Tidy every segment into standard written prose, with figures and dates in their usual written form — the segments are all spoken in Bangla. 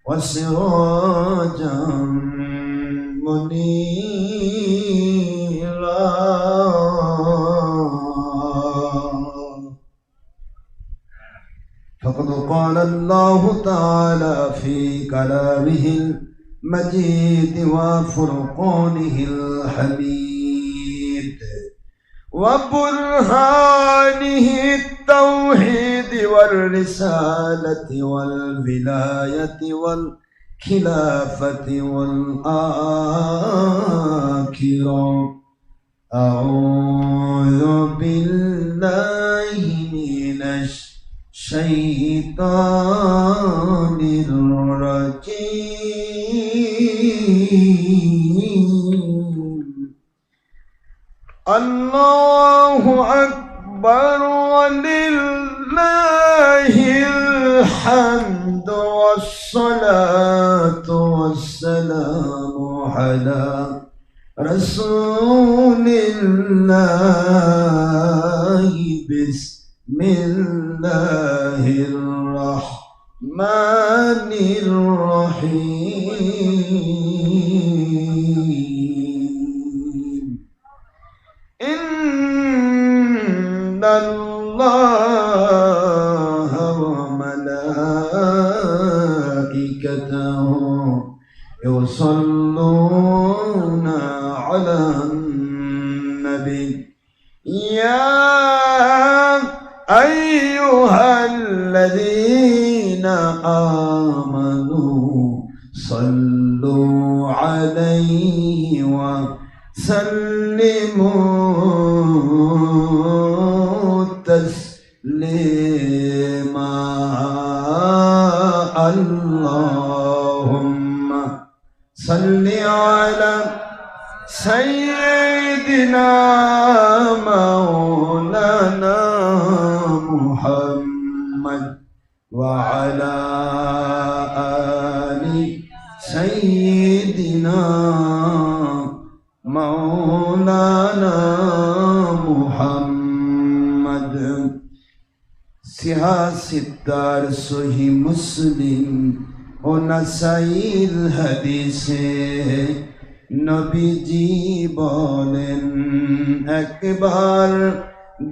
وسراجا منيرا فقد قال الله تعالى في كلامه المجيد وفرقانه الحميد وبرهانه التوحيد والرسالة والولاية والخلافة والآخرة أعوذ بالله من الشيطان الرجيم الله أكبر ولله الحمد والصلاة والسلام على رسول الله بسم الله الرحمن الرحيم إن الله وملائكته يصلون على النبي يا أيها الذين آمنوا صلوا عليه وسلموا تسليما اللهم صل على سيدنا مولانا محمد وعلى آل سيدنا مولانا محمد সিহা সিদ্দার সহি মুসলিম ও নাসাইল হাদিসে নবীজি বলেন একবার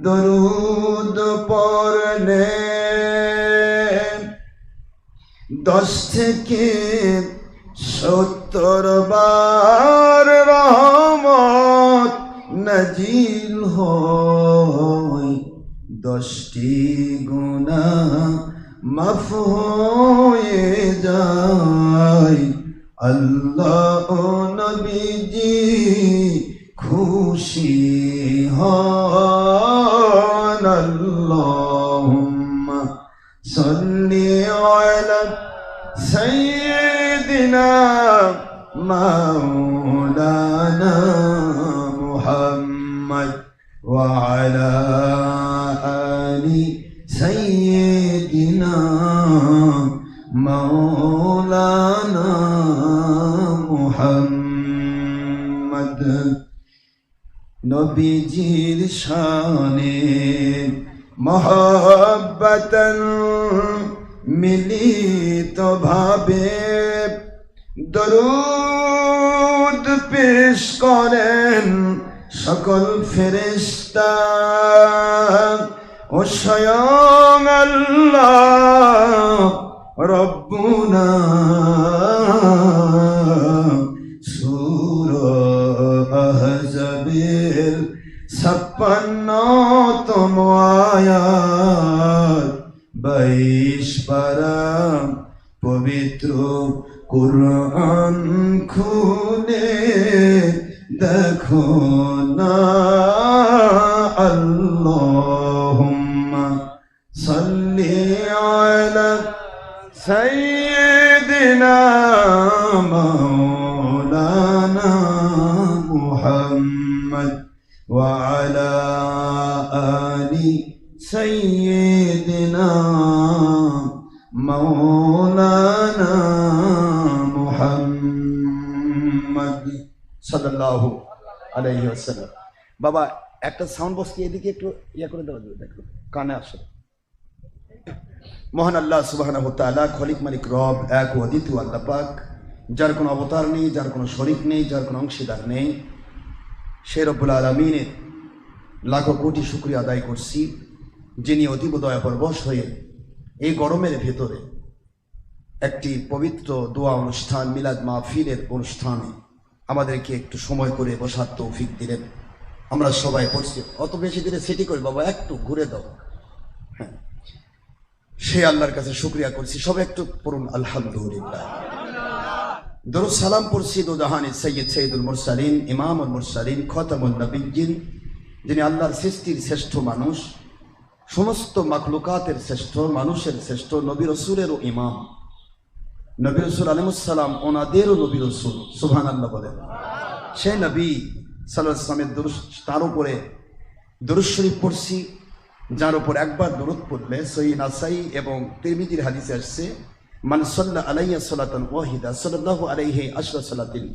দরুদ পড়লে 10 থেকে 70 বার রহমত নাজিল হয় 10টি গুনাহ মাফ হয়ে যায় আল্লাহ নবীজি খুশি হন আল্লাহুম্মা সাল্লি আলা সাইয়্যিদিনা মাওলানা মুহাম্মদ ওয়া আলা আলি সাইয়্যিদিনা মাওলানা মুহাম্মদ নবীজির শানে মহব্বতন মিলিত ভাবে দরুদ পেশ করেন সকল ফেরেশতা ও স্বয়ং আল্লাহ রব্বুনা সূরা আহজাবের 56তম আয়াত 22 পারা পবিত্র কুরআন খুলে দেখো না আল্লাহুম্মা সাল্লি আলা সাইয়্যিদিনা মাওলানা মুহাম্মদ ওয়া আলা আলি সাইয়্যিদিনা মাওলানা মুহাম্মদ সাল্লাল্লাহু আলাইহি ওয়াসাল্লাম। বাবা একটা সাউন্ড বক্স এদিকে একটু ইয়া করে দেওয়া যাবে, দেখো কানে আসে। মহান আল্লাহ সুবহানাহু ওয়া তাআলা খলিক মালিক রব এক ও অদ্বিতীয় আল্লাহ পাক, যার কোনো অবতার নেই, যার কোনো শরীক নেই, যার কোনো অংশীদার নেই, সে রব্বুল আলামিনের লাখো কোটি শুকরিয়া আদায় করছি, যিনি অতীব দয়াপরবশ হয়ে এই গরমের ভেতরে একটি পবিত্র দোয়া অনুষ্ঠান মিলাদ মাহফিলের অনুষ্ঠানে আমাদেরকে একটু সময় করে বসার তৌফিক দিলেন। আমরা সবাই পড়ছি, অত বেশি দিনে সেটি করে বাবা একটু ঘুরে দাও। হ্যাঁ, সে আল্লাহর কাছে শুকরিয়া করছি। সবাই একটু পড়ুন আলহামদুলিল্লাহ। দরুদ সালাম পড়ছি দো জাহানের সৈয়দ সৈয়দুল মুরসালিন ইমামুল মুরসালিন খতামুন নবিয়্যিন, যিনি আল্লাহর সৃষ্টির শ্রেষ্ঠ মানুষ, সমস্ত মাখলুকাতের শ্রেষ্ঠ, মানুষের শ্রেষ্ঠ, নবী রসুলেরও ইমাম। নবী রসুল আলাইহিসসালাম ওনাদেরও নবী রসুল, সুবহানাল্লাহ বলেন। সেই নবী সাল্লাল্লাহু আলাইহি ওয়াসাল্লামের তার উপরে দরুদ শরীফ পড়ছি, যার উপর একবার দরুদ পড়লে সহিহ নাসাই এবং তিরমিজির হাদিসে আসছে, মান সাল্লা আলাইয়া সালাতান ওয়াহিদা সাল্লাল্লাহু আলাইহি আশরা সালাতিন,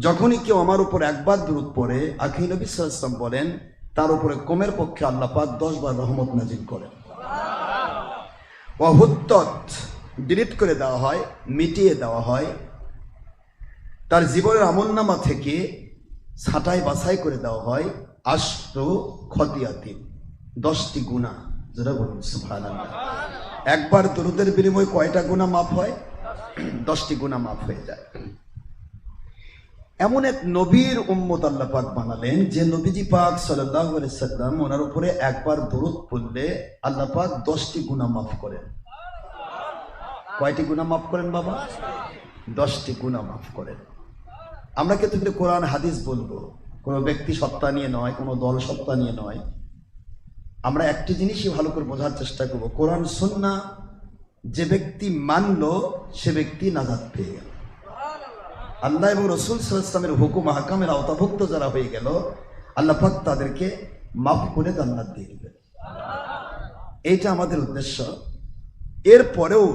যখনই কেউ আমার উপর একবার দরুদ পড়ে, আখির নবী সাল্লাল্লাহু আলাইহি ওয়াসাল্লাম বলেন, তার উপরে কমের পক্ষে আল্লাহ পাক 10 বার রহমত নাজিল করেন। ওয়াহুত্তত, ডিলিট করে দেওয়া হয়, মিটিয়ে দেওয়া হয়, তার জীবনের আমলনামা থেকে ছাঁটাই বাছাই করে দেওয়া হয় আশরু খতিয়াতিন, 10টি গুনাহ। যারা বলুন সুবহানাল্লাহ। একবার দরুদের বিনিময়ে কয়টা গুনাহ মাফ হয়? 10টি গুনাহ মাফ হয়ে যায়। এমন এক নবীর উম্মত আল্লাহ পাক বানালেন, যে নবীজি পাক সাল্লাল্লাহু আলাইহি সাল্লাম, ওনার উপরে একবার দরুদ পড়লে আল্লাহ পাক 10টি গুনাহ মাফ করেন। কয়টি গুনাহ মাফ করেন বাবা? 10টি গুনাহ মাফ করেন। আমরা কিন্তু কোরআন হাদিস বলবো, কোনো ব্যক্তি সত্তা নিয়ে নয়, কোনো দল সত্তা নিয়ে নয়। আমরা একটি জিনিসই ভালো করে বোঝার চেষ্টা করবো, কোরআন সুন্নাহ যে ব্যক্তি মানলো সে ব্যক্তি নাজাত পেয়ে গেল। আল্লাহ এবং রসুল সাল্লাল্লাহু আলাইহি ওয়াসাল্লামের হুকুম আহকামের আওতাভুক্ত যারা হয়ে গেল, আল্লাহ পাক তাদেরকে মাফ করে জান্নাত দিয়ে দিবেন। এইটা আমাদের উদ্দেশ্য। এরপরেও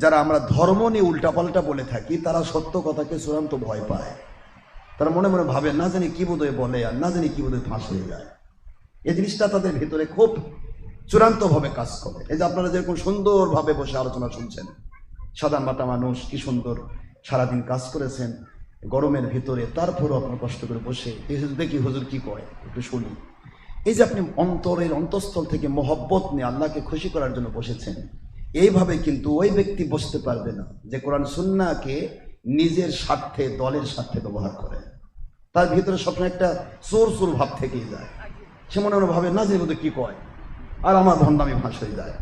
যারা আমরা ধর্ম নিয়ে উল্টাপাল্টা বলে থাকি, তারা সত্য কথাকে চূড়ান্ত ভয় পায়। তারা মনে মনে ভাবে না জানি কি বোধহয় বলে, আর না জানি কি বোধহয় ফাঁস হয়ে যায়। এই জিনিসটা তাদের ভিতরে খুব চূড়ান্তভাবে কাজ করে। এই যে আপনারা যেরকম সুন্দরভাবে বসে আলোচনা শুনছেন, সাদা মাটা মানুষ, কি সুন্দর সারাদিন কাজ করেছেন গরমের ভিতরে, তারপরও আপনার কষ্ট করে বসে দেখি হুজুর কি কয়, একটু শুনি। এই যে আপনি অন্তরের অন্তঃস্থল থেকে মহব্বত নিয়ে আল্লাহকে খুশি করার জন্য বসেছেন, এইভাবে কিন্তু ওই ব্যক্তি বসতে পারবে না যে কোরআন সুন্নাহকে নিজের স্বার্থে, দলের স্বার্থে ব্যবহার করে। তার ভিতরে সবসময় একটা চোর চোর ভাব থেকেই যায়। সে মনে মনে ভাবে না যে বোধহয় কি কয়, আর আমার ভণ্ডামি ফাঁস হয়ে যায়।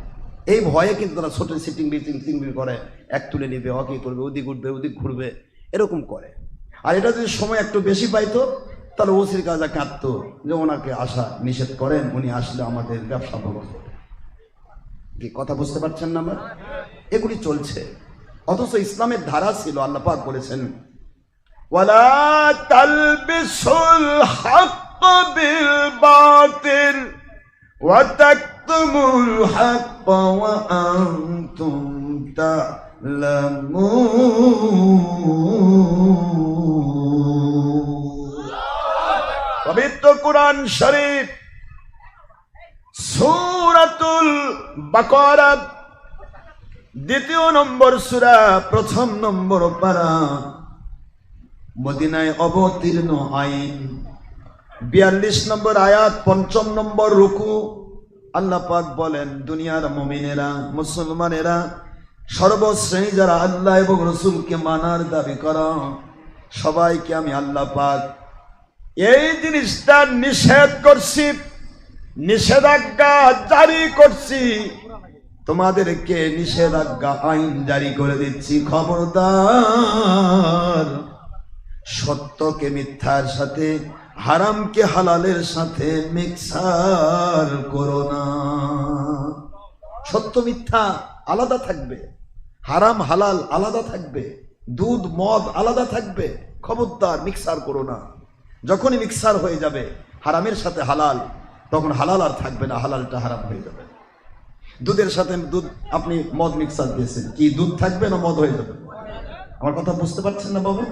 এই ভয়ে কিন্তু তারা ছোট সিটিং বিটিং করে, এক তুলে নিবে, অকে করবে, ওদিক উঠবে, ওদিক ঘুরবে, এরকম করে। আর এটা যদি সময় একটু বেশি পাইতো, তাহলে ওসির কাজে কাঁদতো যে ওনাকে আসা নিষেধ করেন, উনি আসলে আমাদের ব্যবসা বন্ধ হবে। কি কথা বুঝতে পারছেন না? আমরা এগুলি চলছে, অথচ ইসলামের ধারা ছিল। আল্লাহ পাক বলেছেন, ওয়ালা তালবিসুল হক বিল বাতিল ওয়া তাকতুমুল হক ওয়া আনতুম তা'লামুন। পবিত্র কুরআন শরীফ সূরাতুল বাকারা 2 নম্বর সূরা, 1 নম্বর পারা, মদিনায় অবতীর্ণ আইন, 42 নম্বর আয়াত, 5 নম্বর রুকু। আল্লাহ পাক বলেন, দুনিয়ার মুমিনেরা, মুসলমানেরা, সর্বশ্রেণী যারা আল্লাহ এবং রসুলকে মানার দাবি করা, সবাইকে আমি আল্লাহ পাক এই জিনিসটা নিষেধ করছি, নিষেধাজ্ঞা জারি করছি, তোমাদেরকে নিষেধাজ্ঞা আইন জারি করে দিচ্ছি। খবরদার, সত্যকে মিথ্যার সাথে, হারামকে হালালের সাথে মিক্সার করো না। সত্য মিথ্যা আলাদা থাকবে, হারাম হালাল আলাদা থাকবে, দুধ মদ আলাদা থাকবে। খবরদার মিক্সার করো না। যখনই মিক্সার হয়ে যাবে হারামের সাথে হালাল, তখন হালাল আর থাকবে না, হালালটা হারাম হয়ে যাবে। দুধের সাথে দুধ, আপনি মদ মিক্সার দিয়েছেন, কি দুধ থাকবে না মদ হয়ে যাবে? আমার কথা বুঝতে পারছেন না বাবু?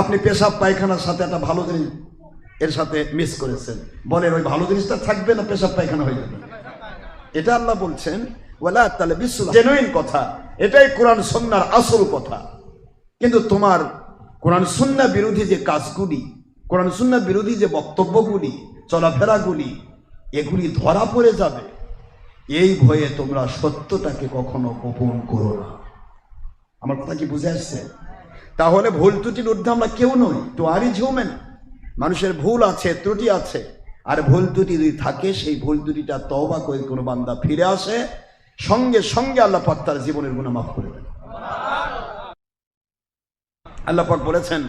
আপনি পেশাব পায়খানার সাথে একটা ভালো জিনিস এর সাথে মিক্স করেছেন, বলেন ওই ভালো জিনিসটা থাকবে না পেশাব পায়খানা হয়ে যাবে? এটা আল্লাহ বলছেন ওয়ালা তালবিসুল, জেনুইন কথা, এটাই কোরআন সুন্নাহর আসল কথা। কিন্তু তোমার কোরআন সুন্নাহ বিরোধী যে কাজগুলি, কোরআন সুন্নাহ বিরোধী যে বক্তব্যগুলি, চলাফেরাগুলি, এগুলি ধরা পড়ে যাবে, এই ভয়ে তোমরা সত্যটাকে কখনো গোপন করো না। আমার কথা কি বুঝে আসছে? তাহলে ভুল ত্রুটির ঊর্ধ্বে আমরা কেউ নই। তো আরই হিউম্যান, মানুষের ভুল আছে, ত্রুটি আছে। আর ভুল ত্রুটি যদি থাকে, সেই ভুল ত্রুটিটা তওবা করে কোনো বান্দা ফিরে আসে, সঙ্গে সঙ্গে আল্লাহ পাক তার জীবনের গুনাহ মাফ করে দেন। আল্লাহ পাক বলেছেন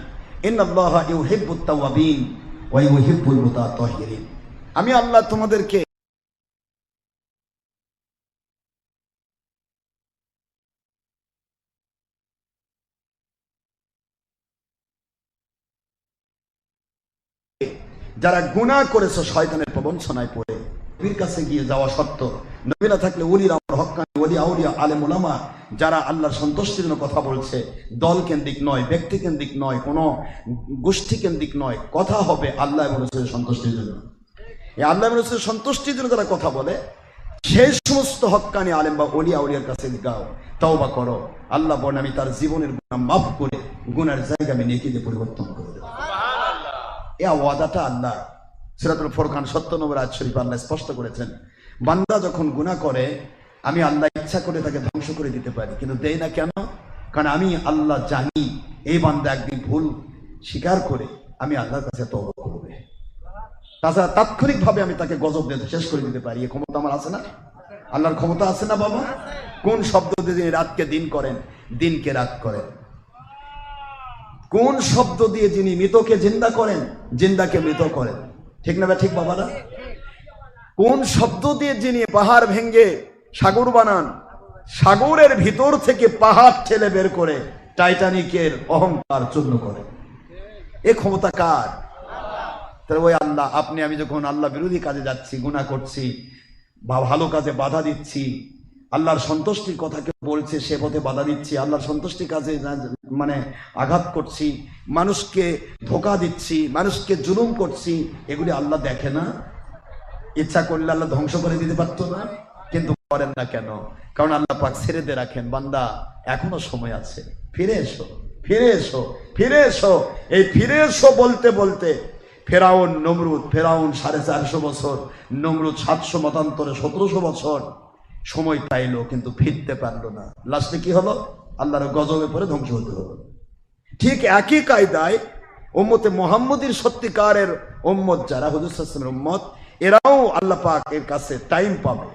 ইন্নাল্লাহা ইউহিব্বুত তাওয়াবিন ওয়া ইউহিব্বুল মুতাতাহহিরিন। আমি আল্লাহ তোমাদেরকে যারা গুনাহ করেছো শয়তানের প্রবঞ্চনায় পড়ে, নবীর কাছে গিয়ে যাওয়া সত্য, নবী না থাকলে ওলির আমার হক্কানি ওলি আউলিয়া আলেম উলামা যারা আল্লাহর সন্তুষ্টির জন্য কথা বলছে, দল কেন্দ্রিক নয়, ব্যক্তি কেন্দ্রিক নয়, কোনো গোষ্ঠী কেন্দ্রিক নয়, কথা হবে আল্লাহ এবং রাসূলের সন্তুষ্টির জন্য। এই আল্লাহ এবং রাসূলের সন্তুষ্টির জন্য যারা কথা বলে, সেই সমস্ত হক্কানি আলেম বা ওলি আউলিয়ার কাছে গাও, তওবা করো। আল্লাহ বলেন আমি তার জীবনের গুনাহ মাফ করে গুনার জায়গা আমি নেকিতে পরিবর্তন করে দেব। এই ওয়াদাটা আল্লাহ সূরাতুল ফুরকান ৭০ নম্বর আয়াত শরীফ আল্লাহ স্পষ্ট করেছেন। বান্দা যখন গুনাহ করে, আমি আল্লাহ ইচ্ছা করে তাকে ধ্বংস করে দিতে পারি, কিন্তু দেই না কেন? কারণ আমি আল্লাহ জানি এই বান্দা একদিন ভুল স্বীকার করে আমি আল্লাহর কাছে তওবা করবে। তাছাড়া তাৎক্ষণিকভাবে আমি তাকে গজব দিয়ে শেষ করে দিতে পারি, এই ক্ষমতা আমার আছে না? আল্লাহর ক্ষমতা আছে না বাবা? কোন শব্দ দিয়ে যিনি রাতকে দিন করেন, দিনকে রাত করেন? কোন শব্দ দিয়ে যিনি মৃতকে জিন্দা করেন, জিন্দাকে মৃত করেন? ঠিক না ঠিক বাবারা? কোন শব্দ দিয়ে যিনি পাহাড় ভেঙ্গে সাগর বানান, সাগরের ভিতর থেকে পাহাড় ঠেলে বের করে টাইটানিকের অহংকার চূর্ণ করে? এ ক্ষমতা কার? তাহলে ওই আল্লাহ, আপনি আমি যখন আল্লাহ বিরোধী কাজে যাচ্ছি, গুনাহ করছি বা ভালো কাজে বাধা দিচ্ছি, আল্লাহর সন্তুষ্টির কথা কেউ বলছে সে পথে বাধা দিচ্ছি, আল্লাহর সন্তুষ্টির কাজে মানে আঘাত করছি, মানুষকে ধোঁকা দিচ্ছি, মানুষকে জুলুম করছি, এগুলি আল্লাহ দেখে না? ইচ্ছা করলে আল্লাহ ধ্বংস করে দিতে পারতো না? কিন্তু করেন না কেন? কারণ আল্লাহ পাক ছেড়ে দিয়ে রাখেন, বান্দা এখনো সময় আছে, ফিরে এসো, ফিরে এসো, ফিরে এসো। এই ফিরে এসো বলতে বলতে ফেরাউন, নমরুদ, ফেরাউন 450 বছর, নমরুদ 700 মতান্তরে 1700 বছর সময় পাইলো, কিন্তু ফিরতে পারলো না। লাস্টে কি হলো? আল্লাহর গজবে পড়ে ধ্বংস হতে হলো। ঠিক একই কায়দায় উম্মতে মুহাম্মদীর সত্যিকারের উম্মত যারা, হুজুর সাল্লাল্লাহু আলাইহি ওয়াসাল্লামের উম্মত, এরাও আল্লাহ পাকের কাছে টাইম পাবে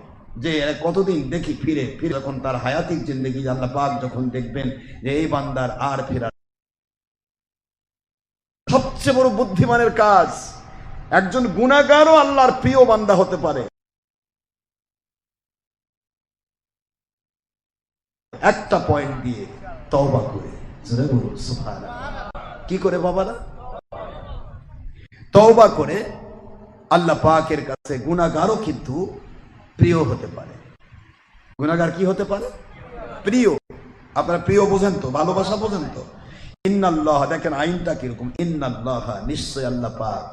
যে কতদিন দেখি ফিরে ফিরে, যখন তার হায়াতিক জিন্দেগি আল্লাহ পাক যখন দেখবেন যে এই বান্দার আর ফেরা। সবচেয়ে বড় বুদ্ধিমানের কাজ, একজন গুনাহগারও আল্লাহর প্রিয় বান্দা হতে পারে একটা পয়েন্ট দিয়ে, তওবা করে। জোরে বলুন সুবহানাল্লাহ। কি করে বাবারা? তওবা করে আল্লাহ পাকের কাছে গুনাহগারও কিন্তু প্রিয় হতে পারে। গুনাহগার কি হতে পারে? প্রিয়। আপনারা প্রিয় বোঝেন তো, ভালোবাসা বোঝেন তো? ইন্নাল্লাহ, দেখেন আইনটা কিরকম, ইন্নাল্লাহ নিশ্চয় আল্লাহ পাক,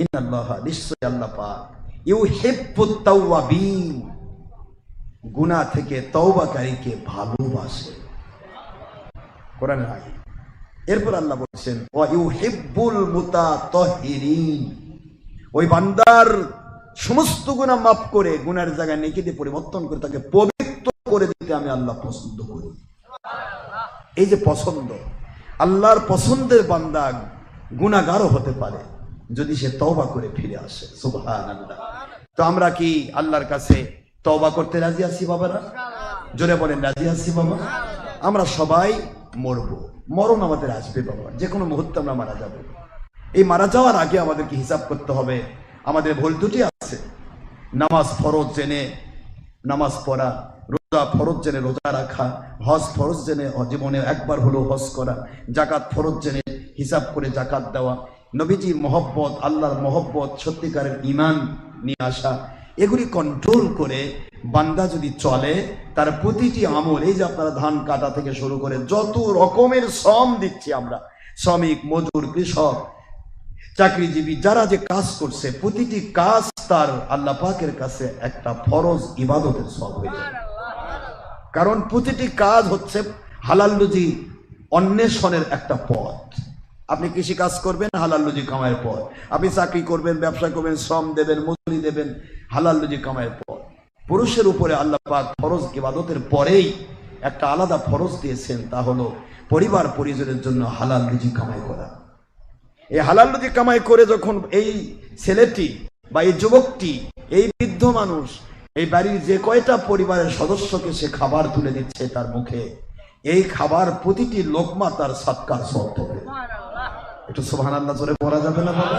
ইন্নাল্লাহ নিশ্চয় আল্লাহ পাক ইউহিব্বুত তাওয়াবিন, গুনাহ থেকে তওবাকারীকে ভালোবাসে। কোরআনের আয়াত। এরপর আল্লাহ বলছেন ওয়া ইউহিব্বুল মুতাতাহহিরিন, ওই বান্দার সমস্ত গুনাহ মাফ করে গুনাহের জায়গায় নেকিতে পরিবর্তন করে তাকে পবিত্র করে দিতে আমি আল্লাহ পছন্দ করি। এই যে পছন্দ, আল্লাহর পছন্দের বান্দা গুনাহগারও হতে পারে যদি সে তওবা করে ফিরে আসে। সুবহানাল্লাহ। তো আমরা কি আল্লাহর কাছে তওবা করতে রাজি আছি বাবারা? জোরে বলেন রাজি আছি বাবা? আমরা সবাই মরবো, মরণ আমাদের আসবে বাবা, যে কোনো মুহূর্তে আমরা মারা যাব। এই মারা যাওয়ার আগে আমাদেরকে হিসাব করতে হবে আমাদের ভুল ত্রুটি আছে। নামাজ ফরজ জেনে নামাজ পড়া, রোজা ফরজ জেনে রোজা রাখা, হজ ফরজ জেনে জীবনে একবার হলেও হজ করা, জাকাত ফরজ জেনে হিসাব করে জাকাত দেওয়া, নবীজির মহব্বত, আল্লাহর মহব্বত, সত্যিকারের ঈমান নিয়ে আসা, এগুলি কন্ট্রোল করে বান্দা যদি চলে, তার প্রতিটি আমল, এই যে আপনারা ধান কাটা থেকে শুরু করে যত রকমের শ্রম দিচ্ছি আমরা, শ্রমিক, মজুর, কৃষক, চাকরিজীবী, যারা যে কাজ করছে, প্রতিটি কাজ রাস্তার আল্লাহ পাকের কাছে একটা ফরজ ইবাদতের সওয়াব হয়ে যাবে। কারণ প্রতিটি কাজ হচ্ছে হালাল রুজি অন্বেষণের একটা পথ। আপনি কৃষি কাজ করবেন, হালাল রুজি কামাইয়ের পথ। আপনি চাকরি করবেন, ব্যবসা করবেন, শ্রম দেবেন, মজুরি দেবেন, হালাল রুজি কামাইয়ের পথ। পুরুষের উপরে আল্লাহ পাক ফরজ ইবাদতের পরেই একটা আলাদা ফরজ দিয়েছেন, তা হলো পরিবার পরিজনের জন্য হালাল রুজি কামাই করা। এই হালাল রুজি কামাই করে যখন এই ছেলেটি বা এই যুবকটি, এই বৃদ্ধ মানুষ, এই বাড়ির যে কয়টা পরিবারের সদস্যকে সে খাবার তুলে দিচ্ছে তার মুখে, এই খাবার প্রতিটি লোকমা তার সৎকার সওয়াব হবে। একটু সুবহানাল্লাহ জোরে বলা যাবে না বাবা?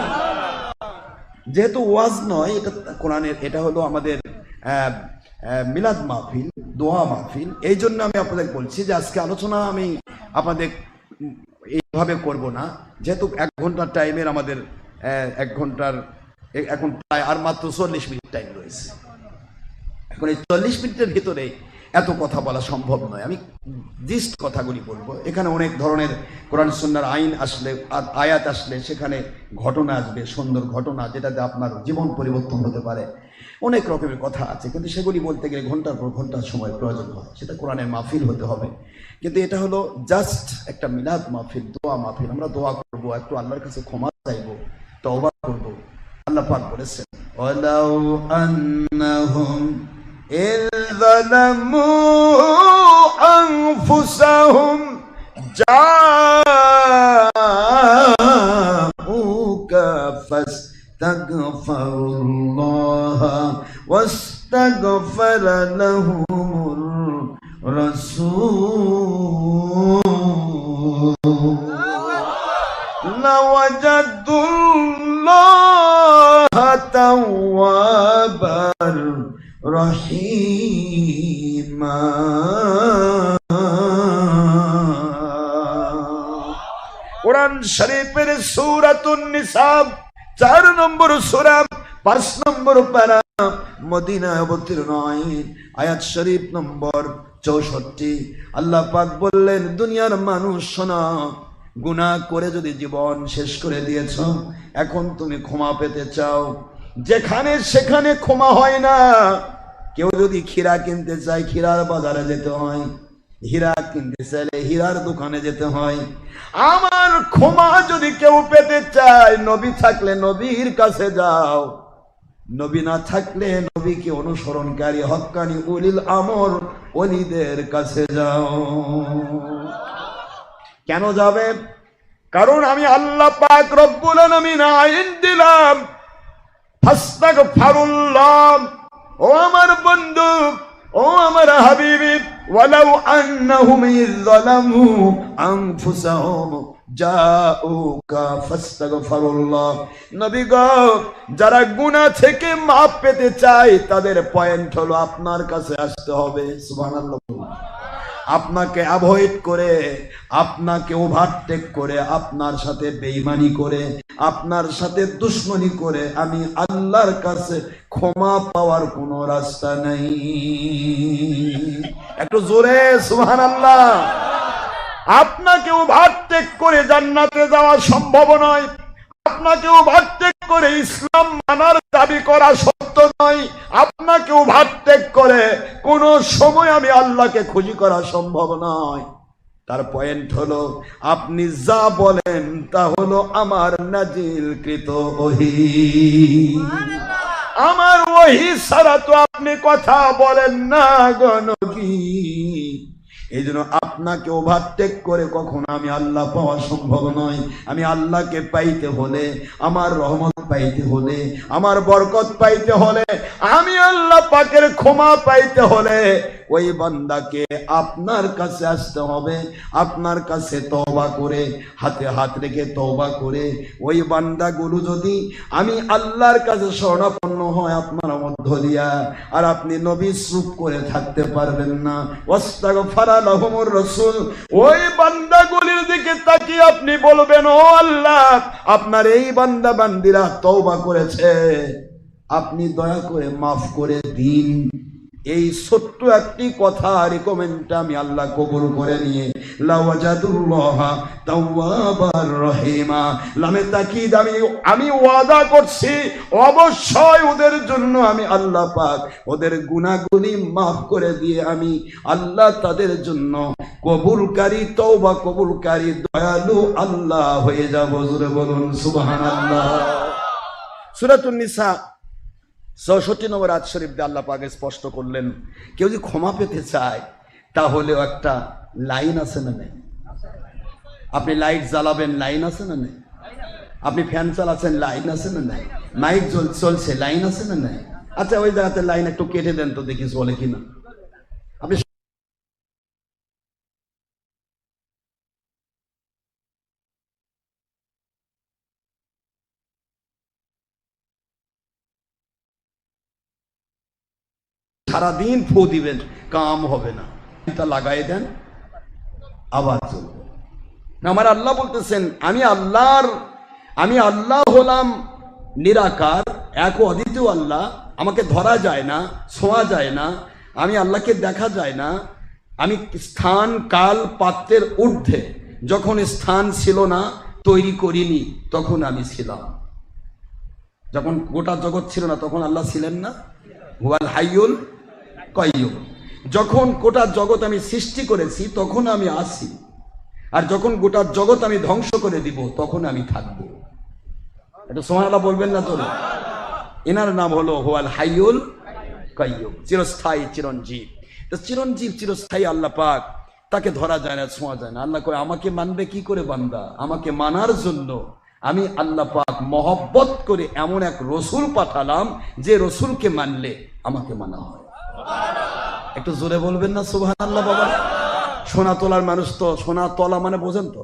যেহেতু ওয়াজ নয়, এটা কোরআনের, এটা হলো আমাদের মিলাদ মাহফিল, দোয়া মাহফিল। এই জন্য আমি আপনাদের বলছি যে আজকে আলোচনা আমি আপনাদের এইভাবে করব না, যেহেতু 1 ঘন্টার টাইমের আমাদের 1 ঘন্টার এখন প্রায় আর মাত্র 40 মিনিট টাইম রয়েছে। এখন এই 40 মিনিটের ভিতরে এত কথা বলা সম্ভব নয়। আমি জিস্ট কথাগুলি বলবো। এখানে অনেক ধরনের কোরআন সুন্নাহর আইন আসলে, আয়াত আসলে সেখানে ঘটনা আসবে, সুন্দর ঘটনা, যেটাতে আপনার জীবন পরিবর্তন হতে পারে। অনেক রকমের কথা আছে, কিন্তু সেগুলি বলতে গেলে ঘন্টার পর ঘন্টা সময় প্রয়োজন হয়। সেটা কোরআনের মাহফিল হতে হবে, কিন্তু এটা হলো জাস্ট একটা মিলাদ মাহফিল, দোয়া মাহফিল। আমরা দোয়া করব, একটু আল্লাহর কাছে ক্ষমা চাইবো, তওবা করব। আল্লাহ পাক বলেছেন, ওয়ালাউ আন্নাহুম إذ ظلموا أنفسهم جاءوك فاستغفروا الله واستغفر لهم الرسول لوجدوا الله توابا রহিমা। কোরআন শরীফের সূরাতুন নিসা 4 নম্বর সূরা 5 নম্বর পারা, মদিনায় অবতীর্ণ আইন, আয়াত শরীফ নম্বর 64। আল্লাহ পাক বললেন, দুনিয়ার মানুষ শোনা, গুনাহ করে যদি জীবন শেষ করে দিয়েছ, এখন তুমি ক্ষমা পেতে চাও, যেখানে সেখানে ক্ষমা হয় না। কেউ যদি ক্ষীরা কিনতে চায়, ক্ষীরার বাজারে যেতে হয়। হীরা কিনতে চাইলে হীরার দোকানে যেতে হয়। আমার ক্ষমা যদি কেউ পেতে চায়, নবী থাকলে নবীর কাছে যাও, নবী না থাকলে নবীকে অনুসরণকারী হক্কানি উলিল আমর ওলিদের কাছে যাও। কেন যাবে? কারণ আমি আল্লাহ পাক রব্বুল আলামিন আইন দিলাম, ফাস্তাগফিরুল্লাহ। ও আমার বন্ধু, ও আমার হাবিবি, ওয়ালাউ আন্নাহুম যালামু আনফুসাহুম জাউকা ফাস্তাগফিরুল্লাহ। নবী গো, যারা গুনাহ থেকে মাফ পেতে চায় তাদের পয়েন্ট হলো আপনার কাছে আসতে হবে। সুবহানাল্লাহ। আপনাকে অ্যাভয়েড করে, আপনাকে ওভারটেক করে, আপনার সাথে বেঈমানি করে, আপনার সাথে দুশমনি করে আমি আল্লাহর কাছে ক্ষমা পাওয়ার কোনো রাস্তা নেই। একটু জোরে সুবহানাল্লাহ। আপনাকে ওভারটেক করে জান্নাতে যাওয়া সম্ভব নয়। আপনাকে ওভারটেক করে ইসলাম মানার দাবি করা সত্য নয়। আপনাকে ওভারটেক করে কোন সময় আমি আল্লাহকে খুশি করা সম্ভব নয়। তার পয়েন্ট হলো, আপনি যা বলেন তা হলো আমার নাজিলকৃত ওহী। আমার ওহী ছাড়া তো আপনি কথা বলেন না গো নবী। এই জন্য আপনাকে ওভারটেক করে কখনো আমি আল্লাহ পাওয়া সম্ভব নয়। আমি আল্লাহকে পাইতে হলে, আমার রহমত পাইতে হলে, আমার বরকত পাইতে হলে, আমি আল্লাহ পাকের ক্ষমা পাইতে হলে ওই বান্দাকে আপনার কাছে আসতে হবে। আপনার কাছে তওবা করে, হাতে হাত রেখে তওবা করে, ওই বান্দাগুলো যদি আমি আল্লাহর কাছে শরণাপন্ন হয় আপনার মধ্য দিয়া, আর আপনি নবী চুপ করে থাকতে পারবেন না। ওয়াস্তাগফারা লাহুমুর রাসূল, ওই বান্দাগুলির দিকে তাকিয়ে আপনি বলবেন, ও আল্লাহ, আপনার এই বান্দা বান্দিরা তওবা করেছে, আপনি দয়া করে মাফ করে দিন। এই ছোট্ট একটি কথা রিকমেন্ড আমি আল্লাহ কবুল করে নিয়ে লাওয়াজাদুল্লাহ তাওয়াবার রহিমা লামে তাকিদ আমি ওয়াদা করছি অবশ্যই ওদের জন্য আমি আল্লাহ পাক ওদের গুনাহগুলি মাফ করে দিয়ে আমি আল্লাহ তাদের জন্য কবুলকারী তওবা কবুলকারী দয়ালু আল্লাহ হয়ে যাব। জোরে বলুন সুবহানাল্লাহ। সূরাতুন নিসা ৬৪ নম্বর আয়াত শরীফ দিয়ে আল্লাহ পাক স্পষ্ট করলেন, কেউ যদি ক্ষমা পেতে চায় তাহলেও একটা লাইন আছে না নেই? আপনি লাইট জ্বালাবেন, লাইন আছে না নেই? আপনি ফ্যান চালাচ্ছেন, লাইন আছে না নেই? মাইক চলছে, লাইন আছে না নেই? আচ্ছা, ওই জায়গাতে লাইন একটু কেটে দেন তো দেখি চলে কিনা। আপনি সারাদিন ফু দিবেন, কাম হবে না। এটা লাগাই দেন, আবার চলবে। আমার আল্লাহ বলতেছেন, আমি আল্লাহ হলাম নিরাকার, এক অদ্বিতীয় আল্লাহ। আমাকে ধরা যায় না, ছোঁয়া যায় না, আমি আল্লাহকে দেখা যায় না। আমি স্থান কাল পাত্রের ঊর্ধ্বে। যখন স্থান ছিল না, তৈরি করিনি, তখন আমি ছিলাম। যখন গোটা জগৎ ছিল না, তখন আল্লাহ ছিলেন না? হুয়াল হাইয়ুল কাইয়ুম। যখন গোটা জগৎ আমি সৃষ্টি করেছি, তখন আমি আছি। আর যখন গোটা জগৎ আমি ধ্বংস করে দিব, তখন আমি থাকবো। এটা সুবহানাল্লাহ বলবেন না তো? এনার নাম হলো হুয়াল হাইয়ুল কাইয়ুম, চিরস্থায়ী চিরঞ্জীব। তো চিরঞ্জীব চিরস্থায়ী আল্লাহ পাক, তাকে ধরা যায় না, ছোঁয়া যায় না। আল্লাহ কয়, আমাকে মানবে কি করে বান্দা? আমাকে মানার জন্য আমি আল্লাহ পাক মহব্বত করে এমন এক রসুল পাঠালাম, যে রসুলকে মানলে আমাকে মানা হয়। একটু জোরে বলবেন না সুবহানাল্লাহ বাবা? সোনা তোলার মানুষ তো, সোনা তলা মানে বোঝেন তো?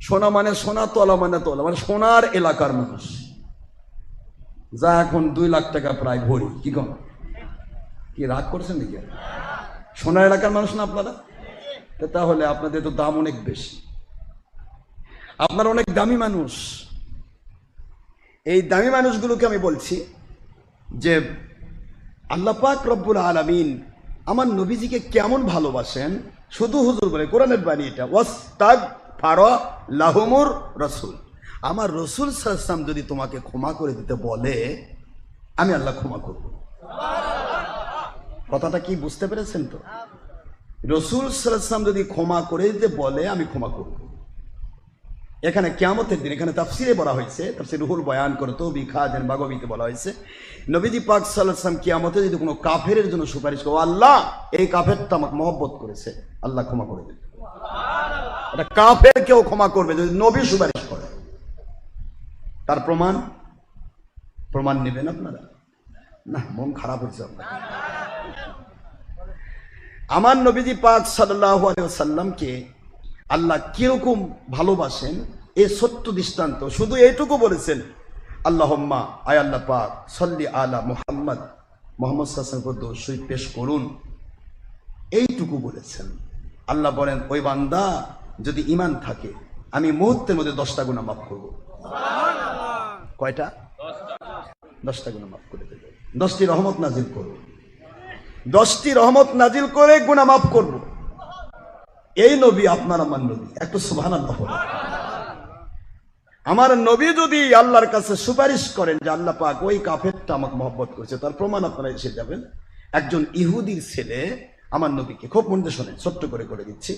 সোনা মানে সোনা, তলা মানে তলা, মানে সোনার এলাকার মানুষ, যা এখন 2 লাখ টাকা প্রায় ভরি। কি কম? কি রাগ করছেন নাকি? সোনার এলাকার মানুষ না আপনারা? তাহলে আপনাদের তো দাম অনেক বেশি, আপনারা অনেক দামি মানুষ। এই দামি মানুষগুলোকে আমি বলছি যে আল্লাহ পাক রব্বুল আলামিন আমার নবীজিকে কেমন ভালোবাসেন। শুধু হুজুর বলে, কোরআনের বাণী এটা, ওয়াস্তাগফারা লাহুমুর রাসূল। আমার রাসূল সাল্লাল্লাহু আলাইহি ওয়াসাল্লাম যদি তোমাকে ক্ষমা করে দিতে বলে, আমি আল্লাহ ক্ষমা করব। কথাটা কি বুঝতে পেরেছেন তো? রাসূল সাল্লাল্লাহু আলাইহি ওয়াসাল্লাম যদি ক্ষমা করে দিতে বলে, আমি ক্ষমা করব। এখানে কিয়ামতের দিন, এখানে তাফসিরে বলা হয়েছে, তাফসির রুহুল বয়ান করে তো বিখাজেন বাগবিতে বলা হয়েছে, নবীজি পাক সাল্লাল্লাহু আলাইহি ওয়াসাল্লাম কিয়ামতে যদি কোনো কাফেরের জন্য সুপারিশ করে, আল্লাহ এই কাফেরটা আমাকে মহব্বত করেছে, আল্লাহ ক্ষমা করে দেবে। এটা কাফের কেউ ক্ষমা করবে যদি নবী সুপারিশ করে। তার প্রমাণ নেবেন আপনারা? না, মন খারাপ হয়েছে আপনার। আমার নবীজি পাক সাল্লাল্লাহু আলাইহি ওয়াসাল্লামকে আল্লাহ কিরকম ভালোবাসেন এই সত্য দৃষ্টান্ত শুধু এইটুকু বলেছেন, আল্লাহুম্মা, আয় আল্লাহ পাক, সাল্লি আলা মুহাম্মদ, মুহাম্মদ সাল্লাল্লাহু আলাইহি ওয়াসাল্লাম দরুদ শরীফ পেশ করুন, এইটুকু বলেছেন। আল্লাহ বলেন, ওই বান্দা যদি ঈমান থাকে, আমি মুহূর্তের মধ্যে 10টা গুনাহ মাফ করব। কয়টা? 10টা গুনাহ মাফ করে দেব। 10টি রহমত নাজিল করব, 10টি রহমত নাজিল করে গুনাহ মাফ করব। এই নবী আপনার আমার নবী, একটু সুবহানাল্লাহ বলেন। আমার নবী যদি আল্লাহর কাছে সুপারিশ করেন যে আল্লাহ পাক ওই কাফেরটা আমাকে মহব্বত করেছে, তার প্রমাণ আপনারা এসে যাবেন। একজন ইহুদির ছেলে আমার নবীকে, খুব মন দিয়ে শোনেন, ছোট্ট করে দিচ্ছি।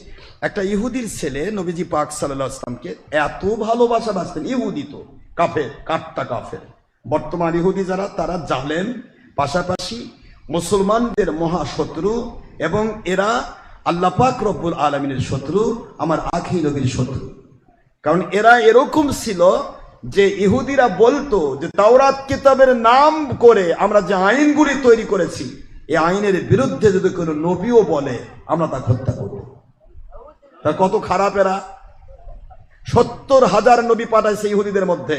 একটা ইহুদির ছেলে নবীজি পাক সাল্লাল্লাহু আলাইহি ওয়াসাল্লামকে এত ভালোবাসতেন। ইহুদি তো কাফের, কাট্টা কাফের। বর্তমান ইহুদি যারা, তারা জালেম, পাশাপাশি মুসলমানদের মহাশত্রু, এবং এরা আল্লাহ পাক রব্বুল আলামিনের শত্রু, আমার আখির নবীর শত্রু। কারণ এরা এরকম ছিল যে ইহুদিরা বলতো যে তাওরাত কিতাবের নাম করে আমরা যে আইনগুলি তৈরি করেছি, এই আইনের বিরুদ্ধে যদি কোনো নবীও বলে, আমরা তা হত্যা করব। তা কত খারাপ এরা! 70,000 নবী পাঠাইছে ইহুদিদের মধ্যে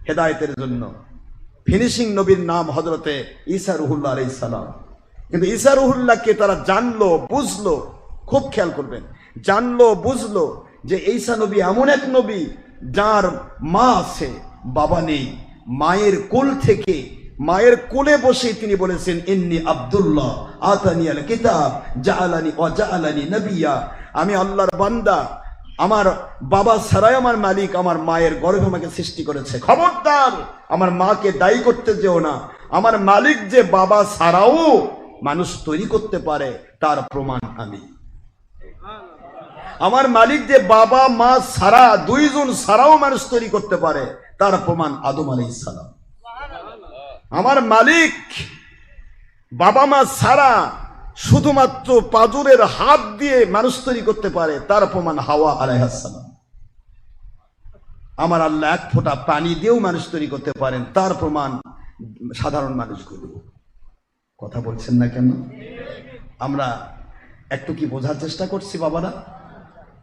হেদায়েতের জন্য। ফিনিশিং নবীর নাম হযরতে ঈসা রুহুল্লাহ আলাইহিস সালাম। কিন্তু ঈসা রুহুল্লাহকে তারা জানলো, বুঝলো, খুব খেয়াল করবেন, জানলো, বুঝলো যে ঈসা নবী এমন এক নবী যার মা আছে, বাবা নেই, মায়ের কোল থেকে মায়ের কোলে বসে তিনি বলেছেন, ইন্নী আব্দুল্লাহ আতানিয়াল কিতাব জাআলানি ওয়া জাআলানি নবিয়্যা, আমি আল্লাহর বান্দা, আমার বাবা ছাড়াই আমার মালিক আমার মায়ের গর্ভে আমাকে সৃষ্টি করেছে। খবরদার আমার মাকে দায়ী করতে যেও না, আমার মালিক যে বাবা ছাড়াও মানুষ তৈরি করতে পারে তার প্রমাণ আমি। আমার মালিক যে বাবা মা ছাড়া, দুইজন ছাড়াও মানুষ তৈরি করতে পারে তার প্রমাণ আদম আলাইহিস সালাম। আমার মালিক বাবা মা ছাড়া শুধুমাত্র পাজরের হাত দিয়ে মানুষ তৈরি করতে পারে তার প্রমাণ হাওয়া আলাইহিস সালাম। আমার আল্লাহ এক ফোঁটা পানি দিয়েও মানুষ তৈরি করতে পারেন তার প্রমাণ সাধারণ মানুষগুলো। কথা বলছেন না কেন? আমরা একটু কি বোঝার চেষ্টা করছি বাবারা?